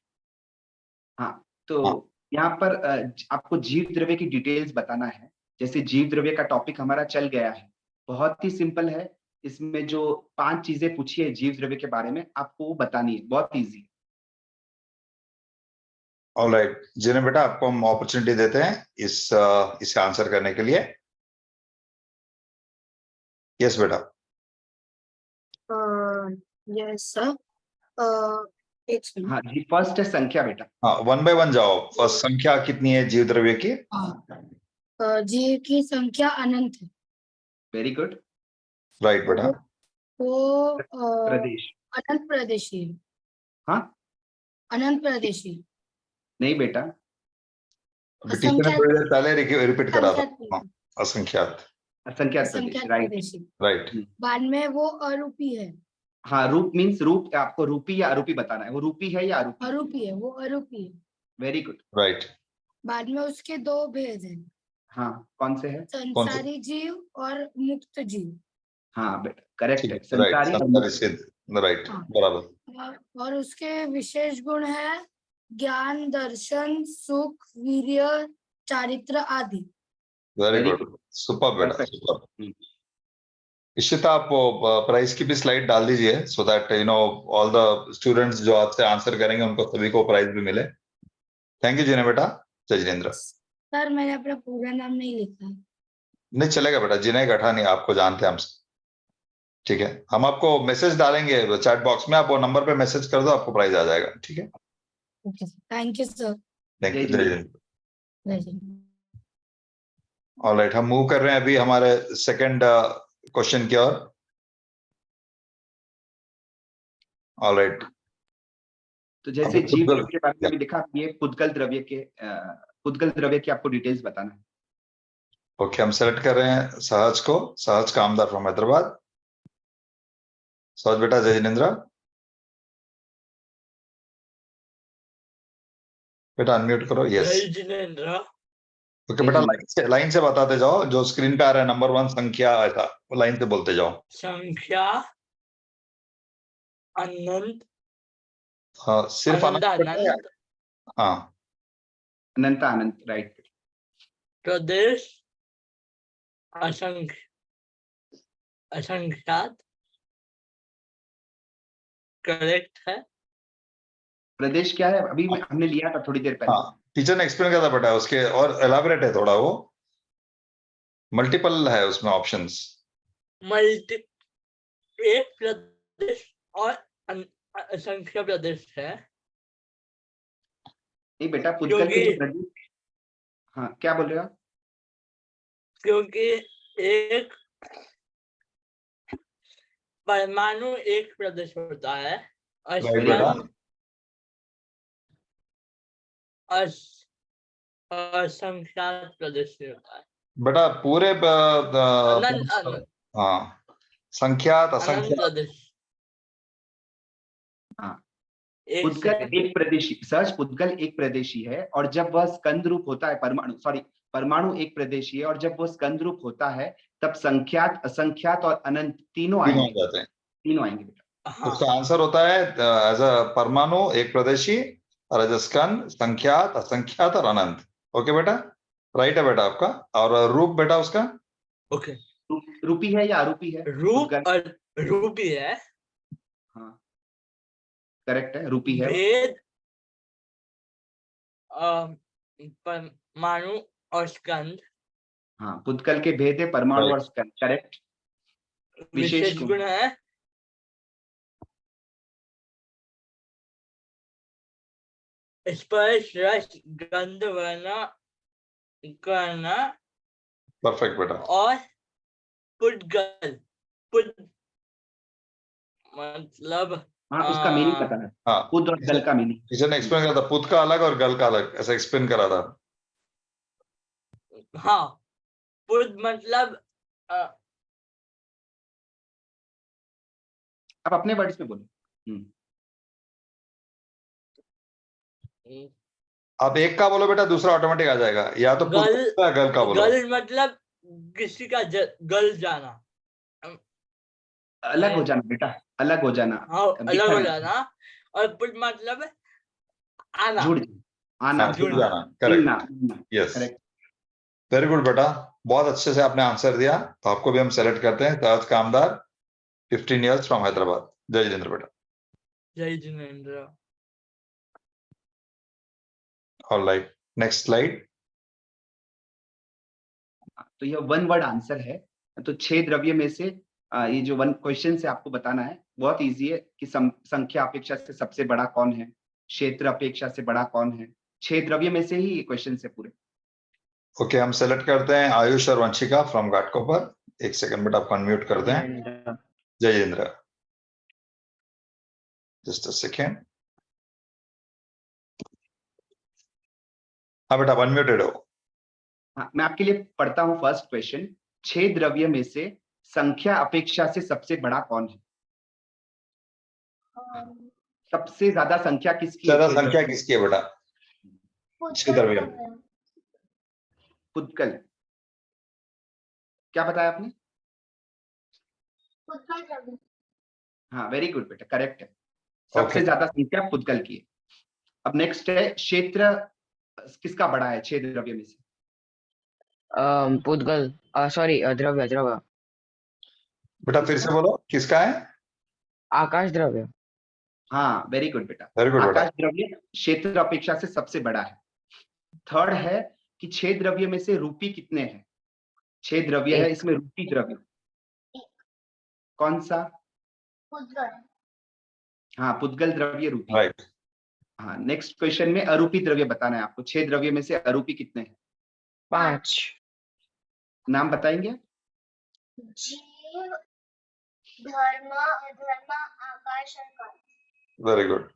[SPEAKER 2] हाँ, तो यहाँ पर आपको जीव द्रव्य की डिटेल्स बताना है। जैसे जीव द्रव्य का टॉपिक हमारा चल गया है, बहुत ही सिंपल है। इसमें जो 5 चीजें पूछी है जीव द्रव्य के बारे में, आपको वो बतानी है, बहुत इजी है।
[SPEAKER 1] ऑलराइट, जिन्हें बेटा आपको हम अपॉर्चुनिटी देते हैं इसे आंसर करने के लिए। यस बेटा।
[SPEAKER 6] Yes sir. एक मिनट।
[SPEAKER 2] हाँ जी, फर्स्ट है संख्या बेटा।
[SPEAKER 1] हाँ, 1 बाय 1 जाओ। फर्स्ट संख्या कितनी है जीव द्रव्य की?
[SPEAKER 6] जीव की संख्या अनंत है।
[SPEAKER 2] Very good.
[SPEAKER 1] राइट बेटा।
[SPEAKER 6] वो
[SPEAKER 2] प्रदेश।
[SPEAKER 6] अनंत प्रदेशी है।
[SPEAKER 2] हाँ,
[SPEAKER 6] अनंत प्रदेशी।
[SPEAKER 2] नहीं बेटा,
[SPEAKER 1] टीचर ने थोड़ी देर पहले रिपीट करा था।
[SPEAKER 6] असंख्यात
[SPEAKER 1] असंख्यात।
[SPEAKER 2] असंख्यात प्रदेश,
[SPEAKER 6] असंख्यात
[SPEAKER 2] राइट
[SPEAKER 6] प्रदेशी।
[SPEAKER 1] राइट।
[SPEAKER 6] बाद में वो अरूपी है।
[SPEAKER 2] हाँ, रूप मीन्स रूप, आपको रूपी या अरूपी बताना है। वो रूपी है या अरूपी?
[SPEAKER 6] अरूपी है, वो अरूपी है।
[SPEAKER 2] Very good.
[SPEAKER 1] राइट।
[SPEAKER 6] बाद में उसके 2 भेद हैं।
[SPEAKER 2] हाँ, कौन से है?
[SPEAKER 6] संसारी जीव और मुक्त जीव।
[SPEAKER 2] हाँ बेटा, करेक्ट है,
[SPEAKER 1] राइट,
[SPEAKER 2] संसारी और
[SPEAKER 1] संसारी
[SPEAKER 2] मुक्त।
[SPEAKER 1] सिद्ध, राइट,
[SPEAKER 6] हाँ।
[SPEAKER 1] बराबर।
[SPEAKER 6] और उसके विशेष गुण है ज्ञान, दर्शन, सुख, वीर्य, चारित्र आदि।
[SPEAKER 1] वेरी
[SPEAKER 2] Very
[SPEAKER 1] गुड, सुपर बेटा,
[SPEAKER 2] Perfect.
[SPEAKER 1] सुपर। इशिता, आप प्राइस की भी स्लाइड डाल दीजिए, so that you know all the students जो आपसे आंसर करेंगे उनको सभी को प्राइज भी मिले। थैंक यू जिन्हें बेटा। जय जिनेन्द्र।
[SPEAKER 6] सर, मैंने अपना पूरा नाम नहीं लिखा।
[SPEAKER 1] नहीं चलेगा बेटा, जिन्हें गठा नहीं, आपको जानते हैं हम सब। ठीक है, हम आपको मैसेज डालेंगे चैट बॉक्स में, आप वो नंबर पे मैसेज कर दो, आपको प्राइज आ जाएगा। ठीक है,
[SPEAKER 6] okay, thank you sir.
[SPEAKER 1] Thank you.
[SPEAKER 2] जय
[SPEAKER 1] जय
[SPEAKER 2] जिनेन्द्र।
[SPEAKER 1] जिनेन्द्र। ऑलराइट, हम मूव कर रहे हैं अभी हमारे सेकंड क्वेश्चन की ओर।
[SPEAKER 2] तो जैसे जीव द्रव्य के बारे में भी लिखा, ये पुद्गल द्रव्य के पुद्गल द्रव्य की आपको डिटेल्स बताना है।
[SPEAKER 1] ओके, हम सेलेक्ट कर रहे हैं सहज को, सहज कामदार फ्रॉम हैदराबाद। सहज बेटा, जय जिनेन्द्र बेटा, अनम्यूट करो। यस,
[SPEAKER 5] जय जिनेन्द्र।
[SPEAKER 1] ओके बेटा, लाइन से बताते जाओ। जो स्क्रीन पे आ रहा है नंबर 1 संख्या, ऐसा वो लाइन से बोलते जाओ।
[SPEAKER 5] संख्या अनंत,
[SPEAKER 1] हाँ, सिर्फ
[SPEAKER 5] अनंत
[SPEAKER 1] अनंत बेटा या-
[SPEAKER 5] अनंत,
[SPEAKER 1] हाँ,
[SPEAKER 2] अनंत अनंत, राइट।
[SPEAKER 5] प्रदेश असंख्य, असंख्यात, करेक्ट है।
[SPEAKER 2] प्रदेश क्या है? अभी हमने लिया था थोड़ी देर पहले।
[SPEAKER 1] हाँ, टीचर ने एक्सप्लेन किया था बेटा, उसके और एलाबोरेट है थोड़ा, वो मल्टीपल है उसमें ऑप्शंस।
[SPEAKER 5] मल्टी, एक प्रदेश और असंख्य प्रदेश है।
[SPEAKER 2] नहीं बेटा, पुद्गल के जो
[SPEAKER 5] क्योंकि
[SPEAKER 2] प्रदेश, हाँ क्या बोल रहे हो आप?
[SPEAKER 5] क्योंकि एक परमाणु एक प्रदेश होता है और
[SPEAKER 1] राइट बेटा,
[SPEAKER 5] स्कंद असंख्यात प्रदेश से होता है।
[SPEAKER 1] बेटा पूरे
[SPEAKER 5] अनंत अनंत
[SPEAKER 1] हाँ, संख्यात
[SPEAKER 5] अनंत
[SPEAKER 1] असंख्यात।
[SPEAKER 5] प्रदेश।
[SPEAKER 2] हाँ,
[SPEAKER 5] एक
[SPEAKER 2] पुद्गल
[SPEAKER 5] सेकंड,
[SPEAKER 2] एक प्रदेशी, सहज पुद्गल एक प्रदेशी है, और जब वह स्कंद रूप होता है, परमाणु एक प्रदेशी है, और जब वो स्कंद रूप होता है तब संख्यात, असंख्यात और अनंत तीनों
[SPEAKER 1] तीनों आ
[SPEAKER 2] आएंगे।
[SPEAKER 1] जाते हैं।
[SPEAKER 2] तीनों आएंगे बेटा।
[SPEAKER 5] हाँ
[SPEAKER 1] उसका आंसर होता है एज अ परमाणु एक प्रदेशी, और एज अ स्कंद संख्यात, असंख्यात और अनंत। ओके बेटा, राइट है बेटा आपका। और रूप बेटा उसका
[SPEAKER 5] ओके।
[SPEAKER 2] रूपी है या आरूपी है?
[SPEAKER 5] रूप
[SPEAKER 2] पुद्गल,
[SPEAKER 5] और रूपी है।
[SPEAKER 2] हाँ करेक्ट है, रूपी है।
[SPEAKER 5] भेद परमाणु और स्कंद,
[SPEAKER 2] हाँ, पुद्गल के भेद है परमाणु और स्कंद, करेक्ट।
[SPEAKER 5] विशेष गुण है। स्पर्श रस गंध वर्ण कर्ण
[SPEAKER 1] परफेक्ट बेटा।
[SPEAKER 5] और पुद्गल, पुद मतलब
[SPEAKER 2] हाँ, उसका मीनिंग पता है,
[SPEAKER 1] हाँ,
[SPEAKER 2] पुद और गल का मीनिंग।
[SPEAKER 1] टीचर ने एक्सप्लेन करा था, पुत का अलग और गल का अलग, ऐसा एक्सप्लेन करा था।
[SPEAKER 5] हाँ, पुद मतलब
[SPEAKER 2] आप अपने वर्ड्स में बोलो।
[SPEAKER 1] आप एक का बोलो बेटा, दूसरा ऑटोमेटिक आ जाएगा, या तो पुत
[SPEAKER 5] गल,
[SPEAKER 1] का गल का बोलो।
[SPEAKER 5] गल मतलब किसी का गल जाना,
[SPEAKER 2] अलग हो जाना बेटा, अलग हो जाना।
[SPEAKER 5] हाँ अलग हो जाना। और पुद मतलब आना,
[SPEAKER 2] जुड़ आना,
[SPEAKER 1] हाँ, जुड़
[SPEAKER 5] जुड़ना।
[SPEAKER 1] जाना, करेक्ट।
[SPEAKER 2] मिलना,
[SPEAKER 1] यस,
[SPEAKER 2] करेक्ट।
[SPEAKER 1] वेरी गुड बेटा, बहुत अच्छे से आपने आंसर दिया। तो आपको भी हम सेलेक्ट करते हैं, सहज कामदार, 15 ईयर्स फ्रॉम हैदराबाद। जय जितेंद्र बेटा।
[SPEAKER 5] जय जिनेन्द्र।
[SPEAKER 1] Alright, next slide.
[SPEAKER 2] तो यह वन वर्ड आंसर है। तो 6 द्रव्य में से ये जो वन क्वेश्चन से आपको बताना है, बहुत इजी है कि संख्या अपेक्षा से सबसे बड़ा कौन है, क्षेत्र अपेक्षा से बड़ा कौन है। 6 द्रव्य में से ही ये क्वेश्चन है पूरे।
[SPEAKER 1] ओके, हम सेलेक्ट करते हैं आयुष और वंशिका फ्रॉम घाटकोपर। एक सेकंड बेटा, आपको अनम्यूट करते हैं। जय जितेंद्र, जस्ट अ सेकेंड। हाँ बेटा, अनम्यूटेड हो।
[SPEAKER 2] हाँ, मैं आपके लिए पढ़ता हूँ फर्स्ट क्वेश्चन। 6 द्रव्य में से संख्या अपेक्षा से सबसे बड़ा कौन है? सबसे ज्यादा संख्या किसकी है?
[SPEAKER 1] ज्यादा
[SPEAKER 2] 6
[SPEAKER 1] संख्या
[SPEAKER 2] द्रव्य में?
[SPEAKER 1] किसकी है बेटा? 6 द्रव्य में
[SPEAKER 2] पुद्गल। क्या बताया आपने? हाँ, वेरी गुड बेटा, करेक्ट है। सबसे
[SPEAKER 1] ओके,
[SPEAKER 2] ज्यादा संख्या पुद्गल की है। अब नेक्स्ट है, क्षेत्र किसका बड़ा है 6 द्रव्य में से?
[SPEAKER 7] पुद्गल, सॉरी, द्रव्य द्रव्य
[SPEAKER 1] बेटा फिर से बोलो, किसका है?
[SPEAKER 7] आकाश द्रव्य।
[SPEAKER 2] हाँ, वेरी गुड बेटा,
[SPEAKER 1] वेरी गुड बेटा।
[SPEAKER 2] आकाश द्रव्य क्षेत्र अपेक्षा से सबसे बड़ा है। थर्ड है कि 6 द्रव्य में से रूपी कितने हैं? 6 द्रव्य है,
[SPEAKER 7] एक।
[SPEAKER 2] इसमें रूपी द्रव्य कौन सा? हाँ, पुद्गल द्रव्य रूपी है।
[SPEAKER 1] राइट,
[SPEAKER 2] हाँ, नेक्स्ट क्वेश्चन में अरूपी द्रव्य बताना है आपको। 6 द्रव्य में से अरूपी कितने हैं?
[SPEAKER 7] 5।
[SPEAKER 2] नाम बताएंगे?
[SPEAKER 4] जीव, धर्म, अधर्म, आकाश और काल।
[SPEAKER 1] Very good.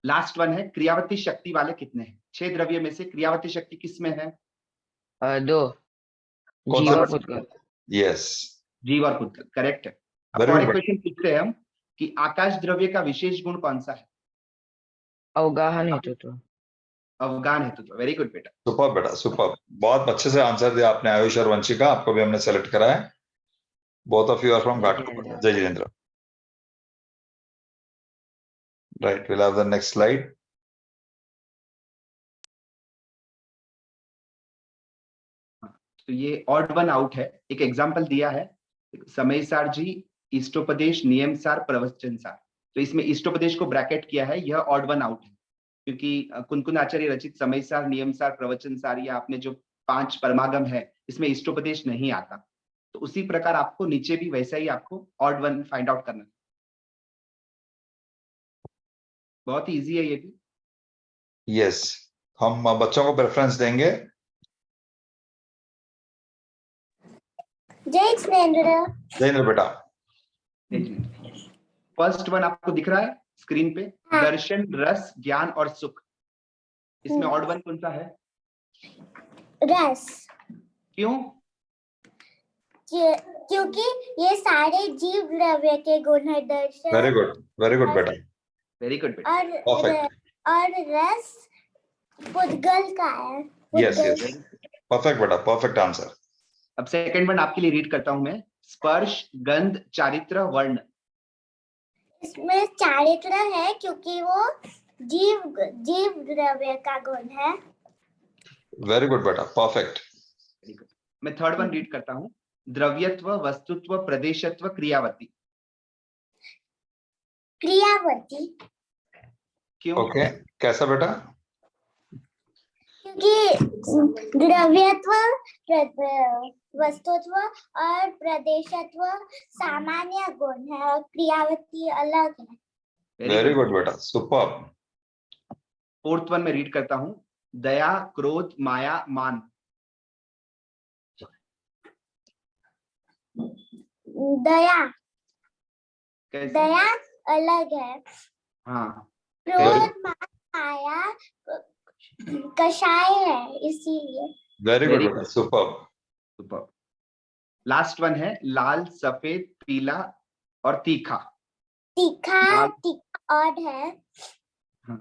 [SPEAKER 2] लास्ट वन है क्रियावती शक्ति वाले कितने हैं? 6 द्रव्य में से क्रियावती शक्ति किसमें है?
[SPEAKER 7] 2
[SPEAKER 1] कौन
[SPEAKER 7] जीव
[SPEAKER 1] सा?
[SPEAKER 7] और पुद्गल।
[SPEAKER 1] यस,
[SPEAKER 2] जीव और पुद्गल, करेक्ट है। अब
[SPEAKER 1] Very
[SPEAKER 2] और एक
[SPEAKER 1] good.
[SPEAKER 2] क्वेश्चन पूछते हैं हम कि आकाश द्रव्य का विशेष गुण कौन सा है?
[SPEAKER 7] अवगाहन हेतुत्व।
[SPEAKER 2] अवगान हेतुत्व। वेरी गुड बेटा।
[SPEAKER 1] सुपर बेटा, सुपर। बहुत अच्छे से आंसर दिया आपने आयुष और वंशिका, आपको भी हमने सेलेक्ट करा है। Both of you are from
[SPEAKER 7] जय
[SPEAKER 1] घाटकोपर।
[SPEAKER 7] जिनेंद्र।
[SPEAKER 1] जय जिनेंद्र। Right, will have the next slide.
[SPEAKER 2] तो ये ऑड वन आउट है। एक एग्जांपल दिया है, समयसार जी, इष्टोपदेश, नियमसार, प्रवचनसार। तो इसमें इष्टोपदेश को ब्रैकेट किया है, यह ऑड वन आउट है, क्योंकि कुनकुन आचार्य रचित समयसार, नियमसार, प्रवचनसार, या आपने जो 5 परमागम है, इसमें इष्टोपदेश नहीं आता। तो उसी प्रकार आपको नीचे भी वैसा ही आपको ऑड वन फाइंड आउट करना है। बहुत ही इजी है ये भी।
[SPEAKER 1] यस, हम बच्चों को प्रेफरेंस देंगे।
[SPEAKER 4] जय जिनेंद्र।
[SPEAKER 1] जिनेंद्र बेटा।
[SPEAKER 2] फर्स्ट वन आपको दिख रहा है स्क्रीन पे,
[SPEAKER 4] हाँ।
[SPEAKER 2] दर्शन, रस, ज्ञान और सुख। इसमें ऑड वन कौन सा है?
[SPEAKER 4] रस,
[SPEAKER 2] क्यों?
[SPEAKER 4] क्योंकि ये सारे जीव द्रव्य के गुण है। दर्शन
[SPEAKER 1] वेरी गुड बेटा।
[SPEAKER 2] वेरी गुड बेटा।
[SPEAKER 4] और
[SPEAKER 1] Perfect.
[SPEAKER 4] और रस पुद्गल का है।
[SPEAKER 1] यस
[SPEAKER 4] पुद्गल।
[SPEAKER 1] यस, परफेक्ट बेटा, परफेक्ट आंसर।
[SPEAKER 2] अब सेकंड वन आपके लिए रीड करता हूं मैं। स्पर्श, गंध, चारित्र, वर्ण।
[SPEAKER 4] इसमें चारित्र है क्योंकि वो जीव द्रव्य का गुण है।
[SPEAKER 1] वेरी गुड बेटा, परफेक्ट।
[SPEAKER 2] मैं थर्ड वन रीड करता हूं। द्रव्यत्व, वस्तुत्व, प्रदेशत्व, क्रियावती।
[SPEAKER 4] क्रियावती,
[SPEAKER 2] क्यों?
[SPEAKER 1] ओके, कैसा बेटा?
[SPEAKER 4] क्योंकि द्रव्यत्व, वस्तुत्व और प्रदेशत्व सामान्य गुण है और क्रियावती अलग है।
[SPEAKER 1] वेरी गुड बेटा, सुपर।
[SPEAKER 2] फोर्थ वन में रीड करता हूं। दया, क्रोध, माया, मान।
[SPEAKER 4] दया,
[SPEAKER 2] कैसे?
[SPEAKER 4] दया अलग है।
[SPEAKER 2] हाँ,
[SPEAKER 4] क्रोध, माया कषाय है, इसीलिए।
[SPEAKER 1] वेरी
[SPEAKER 2] Very
[SPEAKER 1] गुड बेटा, सुपर।
[SPEAKER 2] सुपर। लास्ट वन है लाल, सफेद, पीला और तीखा।
[SPEAKER 4] तीखा ऑड है।
[SPEAKER 2] हाँ।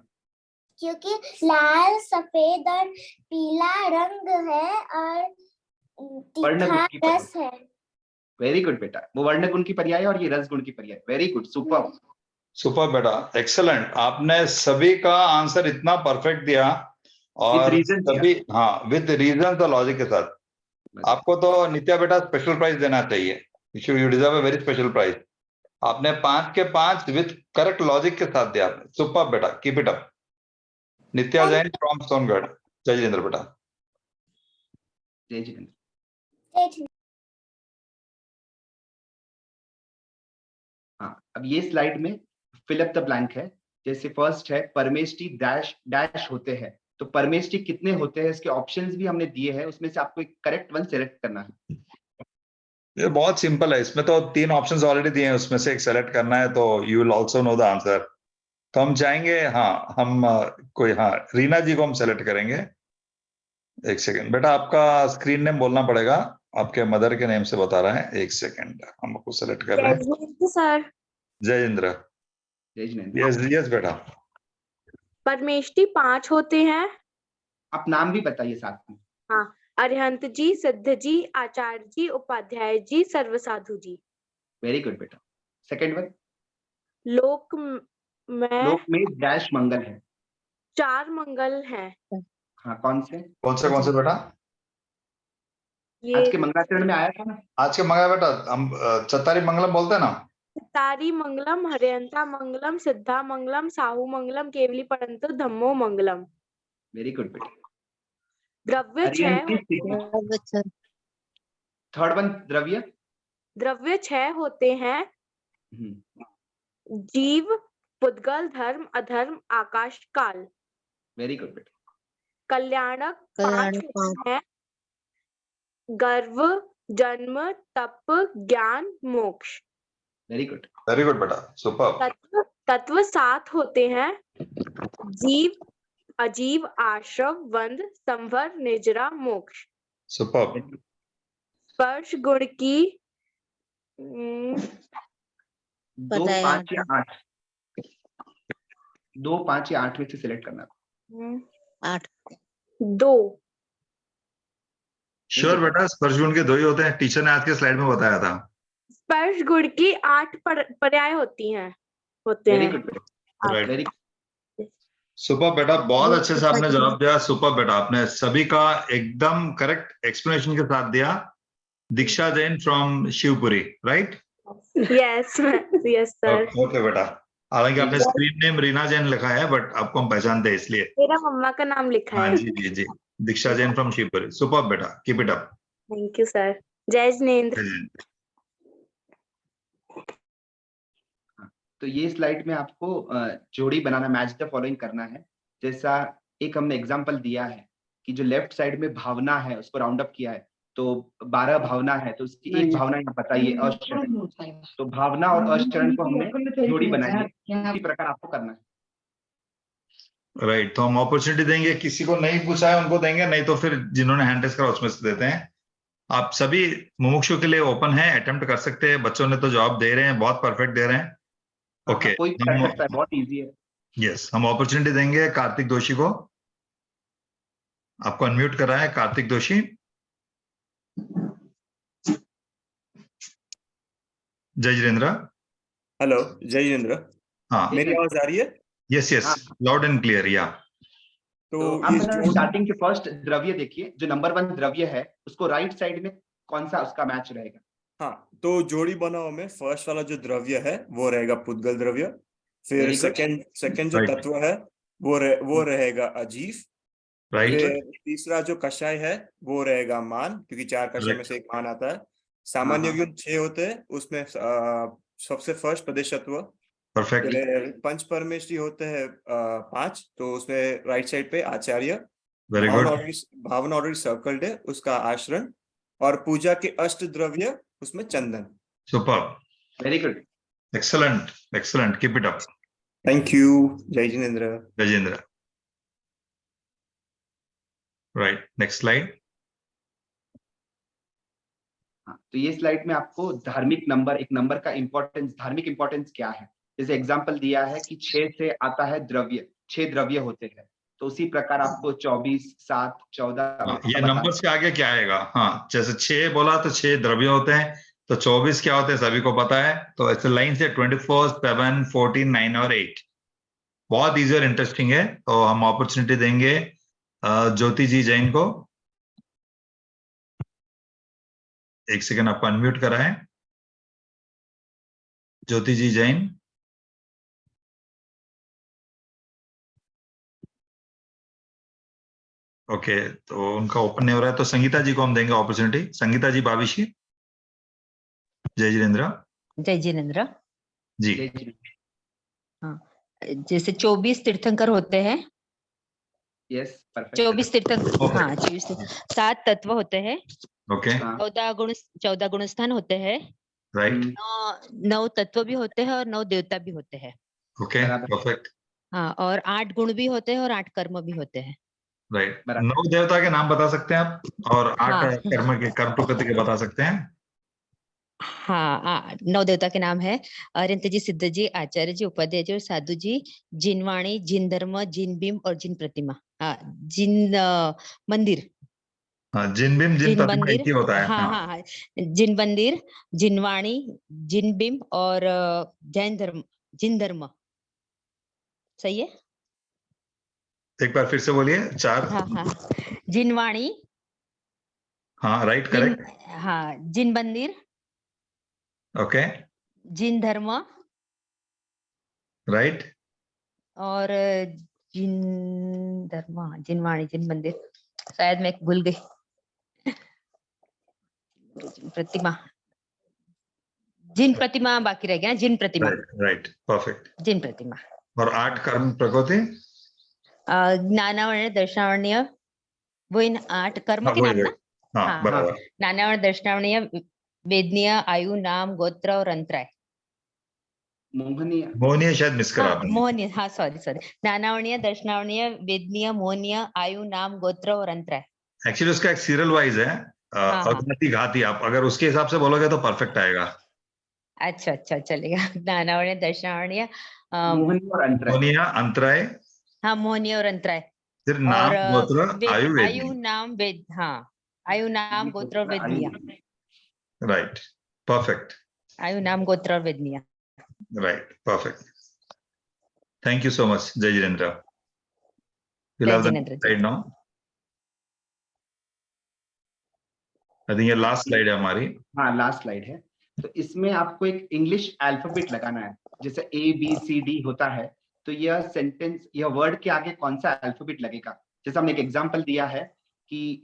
[SPEAKER 4] क्योंकि लाल, सफेद और पीला रंग है और
[SPEAKER 2] वर्ण
[SPEAKER 4] तीखा
[SPEAKER 2] गुण की पर्याय।
[SPEAKER 4] रस है।
[SPEAKER 2] वेरी गुड बेटा। वो वर्ण गुण की पर्याय और ये रस गुण की पर्याय। Very good, super.
[SPEAKER 1] सुपर बेटा, एक्सेलेंट। आपने सभी का आंसर इतना परफेक्ट दिया और
[SPEAKER 2] reason दिया।
[SPEAKER 1] सभी, हाँ, विद रीजन और लॉजिक के साथ। आपको तो नित्या बेटा स्पेशल प्राइज देना चाहिए। You deserve a very special prize. आपने 5 के 5 विद करेक्ट लॉजिक के साथ दिया आपने। सुपर बेटा, keep it up. Nitya Jain from Songadh. जय जिनेंद्र बेटा।
[SPEAKER 2] जय जिनेंद्र। हाँ, अब ये स्लाइड में फिल अप द ब्लैंक है। जैसे फर्स्ट है परमेष्टि डैश डैश होते हैं। तो परमेष्टि कितने होते हैं इसके ऑप्शंस भी हमने दिए हैं, उसमें से आपको एक करेक्ट वन सेलेक्ट करना है।
[SPEAKER 1] ये बहुत सिंपल है, इसमें तो 3 ऑप्शंस ऑलरेडी दिए हैं, उसमें से एक सेलेक्ट करना है, तो you will also know the answer. तो हम चाहेंगे, हाँ, हम कोई, हाँ, रीना जी को हम सेलेक्ट करेंगे। एक सेकंड बेटा, आपका स्क्रीन नेम बोलना पड़ेगा। आपके मदर के नेम से बता रहा है। एक सेकंड, हम आपको सेलेक्ट कर रहे हैं।
[SPEAKER 8] सर,
[SPEAKER 1] जय इंद्र।
[SPEAKER 2] जय जिनेंद्र।
[SPEAKER 1] यस यस बेटा।
[SPEAKER 8] परमेष्टि 5 होते हैं।
[SPEAKER 2] आप नाम भी बताइए साथ में।
[SPEAKER 8] हाँ, अरिहंत जी, सिद्ध जी, आचार्य जी, उपाध्याय जी, सर्वसाधु जी।
[SPEAKER 2] वेरी गुड बेटा। Second one.
[SPEAKER 8] लोक
[SPEAKER 2] लोक में डैश मंगल है।
[SPEAKER 8] 4 मंगल हैं।
[SPEAKER 2] हाँ, कौन से?
[SPEAKER 1] कौन से बेटा?
[SPEAKER 2] आज
[SPEAKER 8] ये
[SPEAKER 2] के मंगलाचरण में आया था ना।
[SPEAKER 1] आज के मंगल बेटा, हम चतारी मंगलम बोलते हैं ना।
[SPEAKER 8] तारी मंगलम, हरियंता मंगलम, सिद्धा मंगलम, साहू मंगलम, केवली परंतु धम्मो मंगलम।
[SPEAKER 2] वेरी गुड बेटा।
[SPEAKER 8] द्रव्य 6
[SPEAKER 2] थर्ड वन द्रव्य।
[SPEAKER 8] द्रव्य 6 होते हैं। जीव, पुद्गल, धर्म, अधर्म, आकाश, काल।
[SPEAKER 2] वेरी गुड बेटा।
[SPEAKER 8] कल्याणक 5 होते हैं। गर्व, जन्म, तप, ज्ञान, मोक्ष।
[SPEAKER 2] Very good.
[SPEAKER 1] वेरी गुड बेटा, सुपर।
[SPEAKER 8] तत्व तत्व 7 होते हैं। जीव, अजीव, आश्रव, वंद, संवर, निजरा, मोक्ष।
[SPEAKER 1] सुपर।
[SPEAKER 8] स्पर्श गुण की
[SPEAKER 2] 2, 5 या 8, 2, 5 या 8 में से सिलेक्ट करना।
[SPEAKER 8] 2।
[SPEAKER 1] श्योर बेटा, स्पर्श गुण के 2 ही होते हैं, टीचर ने आज के स्लाइड में बताया था।
[SPEAKER 8] स्पर्श गुण की 8 पर्याय होते
[SPEAKER 2] वेरी
[SPEAKER 8] हैं।
[SPEAKER 2] गुड,
[SPEAKER 1] राइट,
[SPEAKER 2] वेरी
[SPEAKER 1] सुपर बेटा, बहुत अच्छे से आपने जवाब दिया। सुपर बेटा, आपने सभी का एकदम करेक्ट एक्सप्लेनेशन के साथ दिया। Diksha Jain from Shivpuri, right?
[SPEAKER 8] Yes yes sir.
[SPEAKER 1] Okay बेटा, हालांकि आपने स्क्रीन नेम रीना जैन लिखा है, बट आपको हम पहचानते हैं इसलिए।
[SPEAKER 8] मेरा मम्मा का नाम लिखा
[SPEAKER 1] हाँ
[SPEAKER 8] है।
[SPEAKER 1] जी जी जी, दीक्षा जैन फ्रॉम शिवपुरी। सुपर बेटा, keep it up.
[SPEAKER 8] Thank you sir. जय जिनेंद्र।
[SPEAKER 2] तो ये स्लाइड में आपको जोड़ी बनाना, मैच द फॉलोइंग करना है। जैसा एक हमने एग्जांपल दिया है कि जो लेफ्ट साइड में भावना है उसको राउंड अप किया है, तो 12 भावना है, तो उसकी एक भावना यहाँ बताइए अशरण। तो भावना और अशरण को हमने जोड़ी बनाई है, इसी प्रकार आपको करना है।
[SPEAKER 1] राइट, तो हम अपॉर्चुनिटी देंगे, किसी को नहीं पूछा है उनको देंगे, नहीं तो फिर जिन्होंने हैंड रेस करा उसमें से देते हैं। आप सभी मुमुक्षु के लिए ओपन है, अटेम्प्ट कर सकते हैं। बच्चों ने तो जवाब दे रहे हैं, बहुत परफेक्ट दे रहे हैं। ओके,
[SPEAKER 2] कोई भी कर सकता है, बहुत इजी है।
[SPEAKER 1] यस, हम अपॉर्चुनिटी देंगे कार्तिक दोषी को। आपको अनम्यूट करा है, कार्तिक दोषी। जय जिनेंद्र।
[SPEAKER 9] हेलो, जय जिनेंद्र।
[SPEAKER 1] हाँ,
[SPEAKER 9] मेरी आवाज आ रही है?
[SPEAKER 1] Yes yes, loud and clear. या
[SPEAKER 2] तो आप स्टार्टिंग के फर्स्ट द्रव्य देखिए, जो नंबर 1 द्रव्य है उसको राइट साइड में कौन सा उसका मैच रहेगा?
[SPEAKER 9] हाँ, तो जोड़ी बनाओ में फर्स्ट वाला जो द्रव्य है वो रहेगा पुद्गल द्रव्य। फिर
[SPEAKER 2] Very good.
[SPEAKER 9] सेकंड जो
[SPEAKER 1] Right.
[SPEAKER 9] तत्व है वो रहेगा अजीव।
[SPEAKER 1] राइट,
[SPEAKER 9] फिर तीसरा जो कषाय है वो रहेगा मान, क्योंकि 4 कषाय में से एक मान आता है। सामान्य गुण 6 होते हैं, उसमें सबसे फर्स्ट प्रदेश तत्व।
[SPEAKER 1] परफेक्ट,
[SPEAKER 9] फिर पंच परमेश्वरी होते हैं 5, तो उसमें राइट साइड पे आचार्य।
[SPEAKER 1] Very good,
[SPEAKER 9] Bhavana already circled है, उसका आश्रम। और पूजा के अष्ट द्रव्य, उसमें चंदन।
[SPEAKER 1] Super,
[SPEAKER 2] very good.
[SPEAKER 1] Excellent excellent, keep it up.
[SPEAKER 9] Thank you. जय जिनेंद्र।
[SPEAKER 1] राजेंद्र। Right, next slide.
[SPEAKER 2] तो ये स्लाइड में आपको धार्मिक नंबर, एक नंबर का इंपॉर्टेंस, धार्मिक इंपॉर्टेंस क्या है, जैसे एग्जांपल दिया है कि 6 से आता है द्रव्य, 6 द्रव्य होते हैं, तो उसी प्रकार आपको 24, 7, 14
[SPEAKER 1] ये नंबर से आगे क्या आएगा? हाँ, जैसे 6 बोला तो 6 द्रव्य होते हैं, तो 24 क्या होते हैं सभी को पता है। तो ऐसे लाइन से 24, 7, 14, 9 और 8 बहुत इजी और इंटरेस्टिंग है। तो हम अपॉर्चुनिटी देंगे ज्योति जी जैन को। एक सेकंड, आपको अनम्यूट करा है, ज्योति जी जैन। ओके, तो उनका ओपन नहीं हो रहा है, तो संगीता जी को हम देंगे अपॉर्चुनिटी। संगीता जी बाविशी। जय जिनेंद्र।
[SPEAKER 10] जय जिनेंद्र
[SPEAKER 1] जी।
[SPEAKER 10] हाँ, जैसे 24 तीर्थंकर होते हैं।
[SPEAKER 2] Yes, perfect.
[SPEAKER 10] 24 तीर्थंकर, हाँ 24, 7 तत्व होते हैं।
[SPEAKER 1] ओके,
[SPEAKER 10] 14 गुणस्थान होते हैं।
[SPEAKER 1] राइट,
[SPEAKER 10] 9 तत्व भी होते हैं और 9 देवता भी होते हैं।
[SPEAKER 1] Okay, perfect.
[SPEAKER 10] हाँ, और 8 गुण भी होते हैं और 8 कर्म भी होते हैं।
[SPEAKER 1] राइट, 9 देवता के नाम बता सकते हैं आप, और 8
[SPEAKER 10] हाँ।
[SPEAKER 1] कर्म प्रकृति के बता सकते हैं।
[SPEAKER 10] हाँ, 9 देवता के नाम है अरिहंत जी, सिद्ध जी, आचार्य जी, उपाध्याय जी और साधु जी, जिनवाणी, जिन धर्म, जिन बिंब और जिन प्रतिमा। जिन मंदिर।
[SPEAKER 1] हाँ, जिन बिंब जिन प्रतिमा एक ही होता है।
[SPEAKER 10] हाँ हाँ हाँ, जिन मंदिर, जिनवाणी, जिन बिंब और जैन धर्म, जिन धर्म। सही है?
[SPEAKER 1] एक बार फिर से बोलिए। 4।
[SPEAKER 10] हाँ हाँ, जिनवाणी,
[SPEAKER 1] हाँ, राइट, करेक्ट।
[SPEAKER 10] हाँ, जिन मंदिर,
[SPEAKER 1] ओके,
[SPEAKER 10] जिन धर्म
[SPEAKER 1] राइट,
[SPEAKER 10] और जिन धर्म, जिनवाणी, जिन मंदिर। शायद मैं भूल गई। प्रतिमा, जिन प्रतिमा बाकी रह गया। जिन प्रतिमा,
[SPEAKER 1] राइट, परफेक्ट।
[SPEAKER 10] जिन प्रतिमा।
[SPEAKER 1] और 8 कर्म प्रकृति,
[SPEAKER 10] ज्ञानावर्ण, दर्शनावरणीय, वो इन 8 कर्म के नाम ना।
[SPEAKER 1] हाँ, बराबर।
[SPEAKER 10] ज्ञानावर्ण, दर्शनावरणीय, वेदनीय, आयु, नाम, गोत्र और अंतराय।
[SPEAKER 2] मोहनीय
[SPEAKER 1] मोहनीय शायद मिस करा
[SPEAKER 10] हाँ
[SPEAKER 1] आपने।
[SPEAKER 10] मोहनीय, हाँ सॉरी, नानावणीय, दर्शनावणीय, वेदनीय, मोहनीय, आयु, नाम, गोत्र और अंतराय।
[SPEAKER 1] एक्चुअली उसका एक सीरियल वाइज है,
[SPEAKER 10] हाँ।
[SPEAKER 1] अगमति घाती। आप अगर उसके हिसाब से बोलोगे तो परफेक्ट आएगा।
[SPEAKER 10] अच्छा चलेगा। नानावणीय, दर्शनावणीय,
[SPEAKER 2] मोहनीय और अंतराय।
[SPEAKER 1] मोहनीय, अंतराय,
[SPEAKER 10] हाँ मोहनीय और अंतराय,
[SPEAKER 1] फिर
[SPEAKER 10] और
[SPEAKER 1] नाम, गोत्र, आयु,
[SPEAKER 10] आयु,
[SPEAKER 1] वेदनीय।
[SPEAKER 10] नाम, वेद, हाँ आयु, नाम, गोत्र और वेदनीय।
[SPEAKER 1] Right, perfect.
[SPEAKER 10] आयु, नाम, गोत्र और वेदनीय।
[SPEAKER 1] Right, perfect. Thank you so much, जय जिनेंद्र। We'll
[SPEAKER 10] जय
[SPEAKER 1] have the
[SPEAKER 10] जिनेंद्र
[SPEAKER 1] next
[SPEAKER 10] जी।
[SPEAKER 1] slide now. I think ये लास्ट स्लाइड है हमारी।
[SPEAKER 2] हाँ, लास्ट स्लाइड है। तो इसमें आपको एक इंग्लिश अल्फाबेट लगाना है, जैसे ABCD होता है, तो यह सेंटेंस, यह वर्ड के आगे कौन सा अल्फाबेट लगेगा। जैसे हमने एक एग्जांपल दिया है कि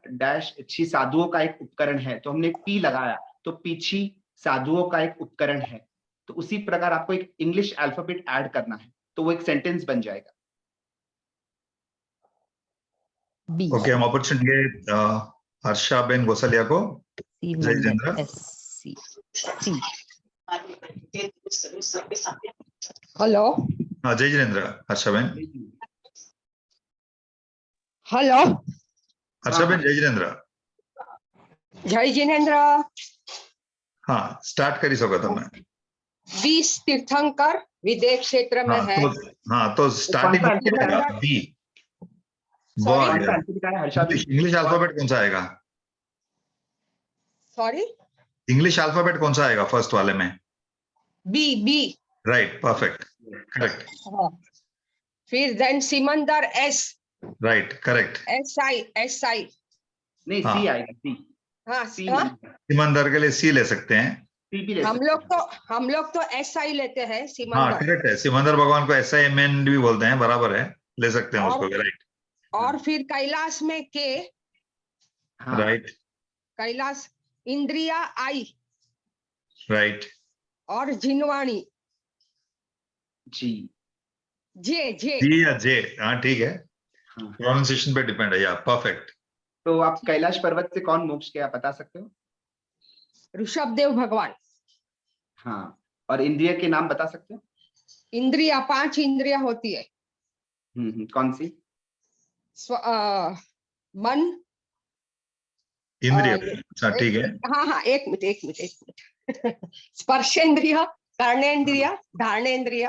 [SPEAKER 2] डैश अच्छी साधुओं का एक उपकरण है, तो हमने P लगाया, तो पीछी साधुओं का एक उपकरण है। तो उसी प्रकार आपको एक इंग्लिश अल्फाबेट ऐड करना है, तो वो एक सेंटेंस बन जाएगा।
[SPEAKER 10] बी,
[SPEAKER 1] ओके, हम अपॉर्चुनिटी देंगे हर्षा बेन गोसलिया को।
[SPEAKER 10] सी,
[SPEAKER 1] जय जिनेंद्र।
[SPEAKER 10] एस, सी, सी।
[SPEAKER 11] हेलो
[SPEAKER 1] हाँ, जय Jinendra, Harsha Ben.
[SPEAKER 11] Hello
[SPEAKER 1] Harsha Ben, जय जिनेंद्र।
[SPEAKER 11] जय जिनेंद्र।
[SPEAKER 1] हाँ, स्टार्ट करी सको तुमने।
[SPEAKER 11] 20 तीर्थंकर विदेश क्षेत्र में है।
[SPEAKER 1] तो स्टार्टिंग बी। इंग्लिश अल्फाबेट कौन सा आएगा?
[SPEAKER 11] सॉरी,
[SPEAKER 1] इंग्लिश अल्फाबेट कौन सा आएगा फर्स्ट वाले में?
[SPEAKER 11] बी।
[SPEAKER 1] Right, perfect, correct.
[SPEAKER 11] फिर then Simandhar S।
[SPEAKER 1] Right, correct.
[SPEAKER 11] SI।
[SPEAKER 2] नहीं, सी आएगा, सी।
[SPEAKER 11] हाँ,
[SPEAKER 1] सिमंदर के लिए सी ले सकते हैं।
[SPEAKER 2] सी भी ले
[SPEAKER 11] हम
[SPEAKER 2] सकते
[SPEAKER 11] लोग तो SI लेते हैं,
[SPEAKER 1] हाँ,
[SPEAKER 11] सिमंदर।
[SPEAKER 1] करेक्ट है। सिमंदर भगवान को SIMN भी बोलते हैं, बराबर है, ले सकते हैं उसको भी। राइट,
[SPEAKER 11] और फिर कैलाश में K।
[SPEAKER 1] राइट,
[SPEAKER 11] कैलाश, इंद्रिया I।
[SPEAKER 1] राइट।
[SPEAKER 11] और जिनवाणी
[SPEAKER 2] जी
[SPEAKER 11] जे।
[SPEAKER 1] जे, हाँ ठीक है, प्रोनाउंसिएशन पे डिपेंड है। या परफेक्ट।
[SPEAKER 2] तो आप कैलाश पर्वत से कौन मोक्ष गया बता सकते हो?
[SPEAKER 11] ऋषभदेव भगवान।
[SPEAKER 2] हाँ, और इंद्रिय के नाम बता सकते हो?
[SPEAKER 11] इंद्रिया 5 इंद्रिया होती है।
[SPEAKER 2] कौन सी?
[SPEAKER 11] मन,
[SPEAKER 1] इंद्रिय, अच्छा ठीक है।
[SPEAKER 11] हाँ, एक मिनट। स्पर्शेंद्रिय, कर्णेंद्रिय, धारणेंद्रिय,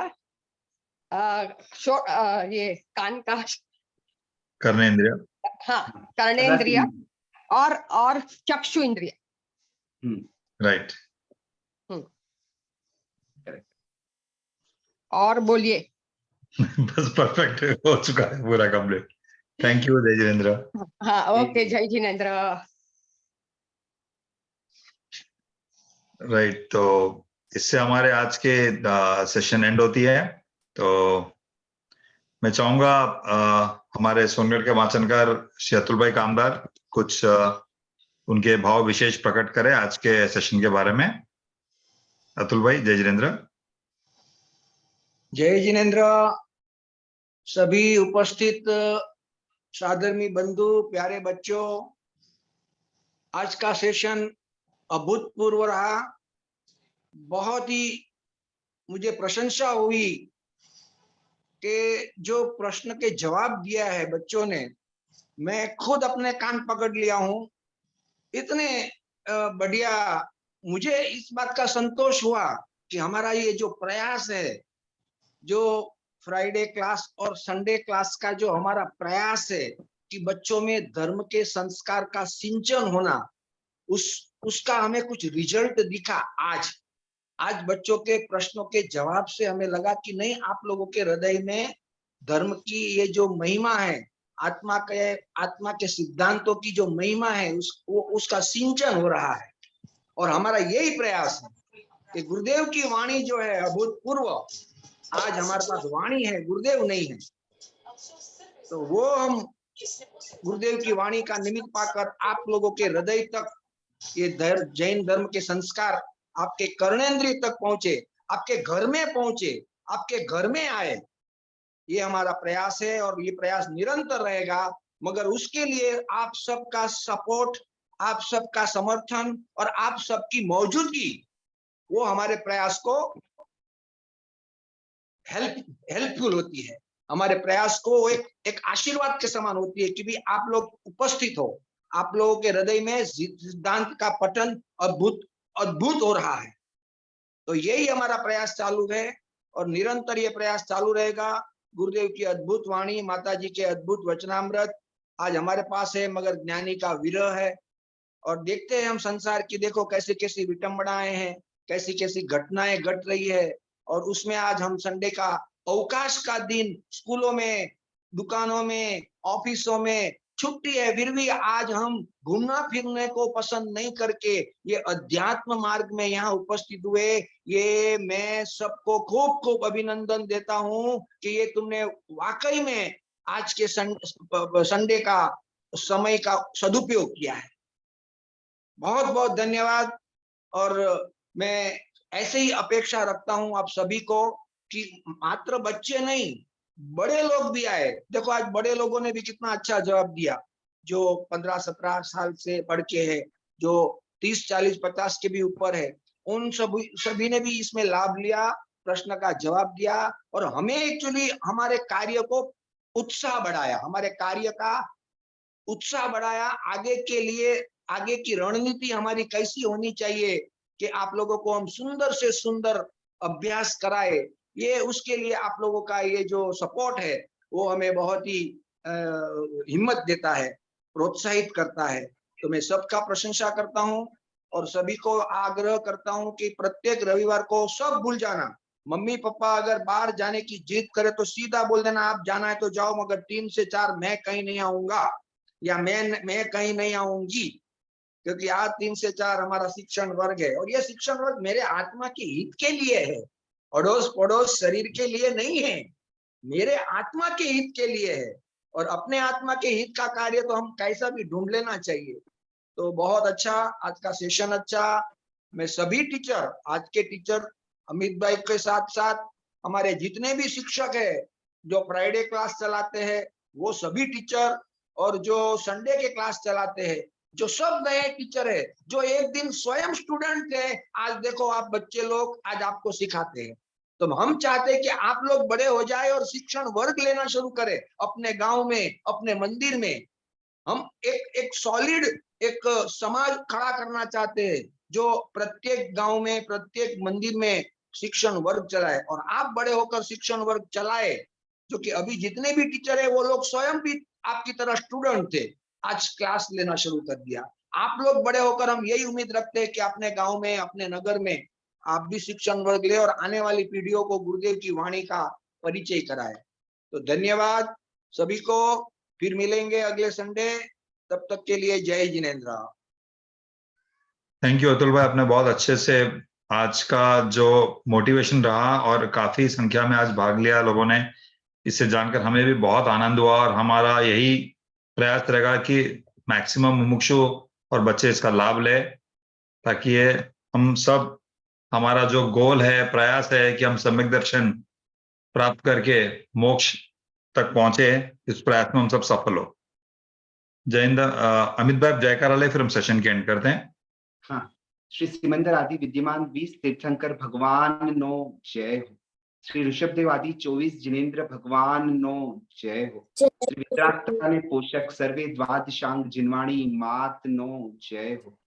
[SPEAKER 11] ये कान का,
[SPEAKER 1] कर्णेंद्रिय,
[SPEAKER 11] हाँ कर्णेंद्रिय, और चक्षु इंद्रिय।
[SPEAKER 1] राइट।
[SPEAKER 11] और बोलिए।
[SPEAKER 1] बस परफेक्ट हो चुका है पूरा कंप्लीट। थैंक यू, जय जिनेंद्र।
[SPEAKER 11] हाँ, ओके, जय जिनेंद्र।
[SPEAKER 1] राइट, तो इससे हमारे आज के सेशन एंड होती है। तो मैं चाहूंगा हमारे सोनगढ़ के वाचनकार श्री अतुल भाई कामदार कुछ उनके भाव विशेष प्रकट करें आज के सेशन के बारे में। अतुल भाई, जय जिनेंद्र।
[SPEAKER 12] जय जिनेंद्र। सभी उपस्थित साधर्मी बंधु, प्यारे बच्चों, आज का सेशन अभूतपूर्व रहा। बहुत ही मुझे प्रशंसा हुई कि जो प्रश्न के जवाब दिया है बच्चों ने, मैं खुद अपने कान पकड़ लिया हूं। इतने बढ़िया, मुझे इस बात का संतोष हुआ कि हमारा ये जो प्रयास है, जो फ्राइडे क्लास और संडे क्लास का जो हमारा प्रयास है कि बच्चों में धर्म के संस्कार का सिंचन होना, उसका हमें कुछ रिजल्ट दिखा। आज बच्चों के प्रश्नों के जवाब से हमें लगा कि नहीं, आप लोगों के हृदय में धर्म की ये जो महिमा है, आत्मा के सिद्धांतों की जो महिमा है, उसका सिंचन हो रहा है। और हमारा यही प्रयास है कि गुरुदेव की वाणी जो है अभूतपूर्व, आज हमारे पास वाणी है, गुरुदेव नहीं है, तो वो हम गुरुदेव की वाणी का निमित्त पाकर आप लोगों के हृदय तक ये जैन धर्म के संस्कार आपके कर्णेंद्रिय तक पहुंचे, आपके घर में पहुंचे, आपके घर में आए, ये हमारा प्रयास है। और ये प्रयास निरंतर रहेगा, मगर उसके लिए आप सबका सपोर्ट, आप सबका समर्थन और आप सबकी मौजूदगी, वो हमारे प्रयास को हेल्पफुल होती है, हमारे प्रयास को एक आशीर्वाद के समान होती है कि भी आप लोग उपस्थित हो, आप लोगों के हृदय में सिद्धांत का पठन अद्भुत हो रहा है। तो यही हमारा प्रयास चालू है और निरंतर ये प्रयास चालू रहेगा। गुरुदेव की अद्भुत वाणी, माता जी के अद्भुत वचनामृत आज हमारे पास है, मगर ज्ञानी का विरह है। और देखते हैं हम संसार की, देखो कैसी कैसी विटंबनाएं हैं, कैसी कैसी घटनाएं घट रही है। और उसमें आज हम संडे का अवकाश का दिन, स्कूलों में, दुकानों में, ऑफिसों में छुट्टी है, फिर भी आज हम घूमना फिरने को पसंद नहीं करके ये अध्यात्म मार्ग में यहाँ उपस्थित हुए। ये मैं सबको खूब खूब अभिनंदन देता हूँ कि ये तुमने वाकई में आज के संडे का समय का सदुपयोग किया है। बहुत बहुत धन्यवाद। और मैं ऐसे ही अपेक्षा रखता हूं आप सभी को कि मात्र बच्चे नहीं, बड़े लोग भी आए। देखो आज बड़े लोगों ने भी कितना अच्छा जवाब दिया, जो 15-17 साल से बढ़ के है, जो 30, 40, 50 के भी ऊपर है, उन सभी ने भी इसमें लाभ लिया, प्रश्न का जवाब दिया। और हमें एक्चुअली हमारे कार्य को उत्साह बढ़ाया, हमारे कार्य का उत्साह बढ़ाया। आगे के लिए आगे की रणनीति हमारी कैसी होनी चाहिए कि आप लोगों को हम सुंदर से सुंदर अभ्यास कराए, ये उसके लिए आप लोगों का ये जो सपोर्ट है वो हमें बहुत ही हिम्मत देता है, प्रोत्साहित करता है। तो मैं सबका प्रशंसा करता हूँ और सभी को आग्रह करता हूँ कि प्रत्येक रविवार को सब भूल जाना। मम्मी पापा अगर बाहर जाने की जिद करे तो सीधा बोल देना आप जाना है तो जाओ, मगर 3 से 4 मैं कहीं नहीं आऊंगा या मैं कहीं नहीं आऊंगी, क्योंकि आज 3 से 4 हमारा शिक्षण वर्ग है। और यह शिक्षण वर्ग मेरे आत्मा के हित के लिए है, अड़ोस पड़ोस शरीर के लिए नहीं है, मेरे आत्मा के हित के लिए है। और अपने आत्मा के हित का कार्य तो हम कैसा भी ढूंढ लेना चाहिए। तो बहुत अच्छा, आज का सेशन अच्छा। मैं सभी टीचर, आज के टीचर अमित भाई के साथ साथ हमारे जितने भी शिक्षक है जो फ्राइडे क्लास चलाते हैं, वो सभी टीचर, और जो संडे के क्लास चलाते हैं, जो सब नए टीचर है, जो एक दिन स्वयं स्टूडेंट थे, आज देखो आप बच्चे लोग आज आपको सिखाते हैं। तो हम चाहते हैं कि आप लोग बड़े हो जाए और शिक्षण वर्ग लेना शुरू करें अपने गांव में, अपने मंदिर में। हम एक सॉलिड एक समाज खड़ा करना चाहते हैं जो प्रत्येक गांव में, प्रत्येक मंदिर में शिक्षण वर्ग चलाए। और आप बड़े होकर शिक्षण वर्ग चलाए, जो कि अभी जितने भी टीचर है वो लोग स्वयं भी आपकी तरह स्टूडेंट थे, आज क्लास लेना शुरू कर दिया। आप लोग बड़े होकर हम यही उम्मीद रखते हैं कि अपने गांव में, अपने नगर में आप भी शिक्षण वर्ग ले और आने वाली पीढ़ियों को गुरुदेव की वाणी का परिचय कराए। तो धन्यवाद सभी को, फिर मिलेंगे अगले संडे, तब तक के लिए जय जिनेंद्र।
[SPEAKER 1] थैंक यू अतुल भाई, आपने बहुत अच्छे से आज का जो मोटिवेशन रहा और काफी संख्या में आज भाग लिया लोगों ने, इससे जानकर हमें भी बहुत आनंद हुआ। और हमारा यही प्रयास रहेगा कि मैक्सिमम मुमुक्षु और बच्चे इसका लाभ ले, ताकि ये हम सब, हमारा जो गोल है, प्रयास है कि हम सम्यक दर्शन प्राप्त करके मोक्ष तक पहुंचे, इस प्रयास में हम सब सफल हो। जय हिंद। अमित भाई जयकारा ले, फिर हम सेशन के एंड करते हैं।
[SPEAKER 2] हाँ, श्री सिमंदर आदि विद्यमान 20 तीर्थंकर भगवान नो जय हो। श्री ऋषभदेव आदि 24 जिनेन्द्र भगवान नो जय हो। श्री विद्राटने पोषक सर्वे द्वादशांग जिनवाणी मात नो जय हो।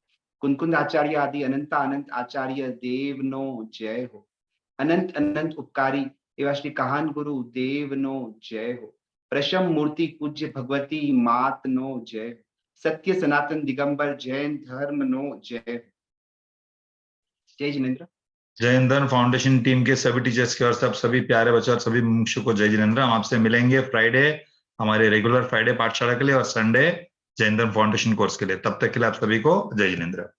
[SPEAKER 2] कुंकुंद आचार्य आदि अनंत अनंत आचार्य देव नो जय हो। अनंत अनंत उपकारी एवं श्री कहान गुरु देव नो जय हो। प्रशम मूर्ति पूज्य भगवती मात नो जय हो। सत्य सनातन दिगंबर जैन धर्म नो जय हो। जय जिनेंद्र।
[SPEAKER 1] जय हिंदन फाउंडेशन टीम के सभी टीचर्स के और सभी प्यारे बच्चों और सभी मुमुक्षु को जय जिनेंद्र। हम आपसे मिलेंगे फ्राइडे हमारे रेगुलर फ्राइडे पाठशाला के लिए और संडे जय हिंदन फाउंडेशन कोर्स के लिए। तब तक के लिए आप सभी को जय जिनेंद्र।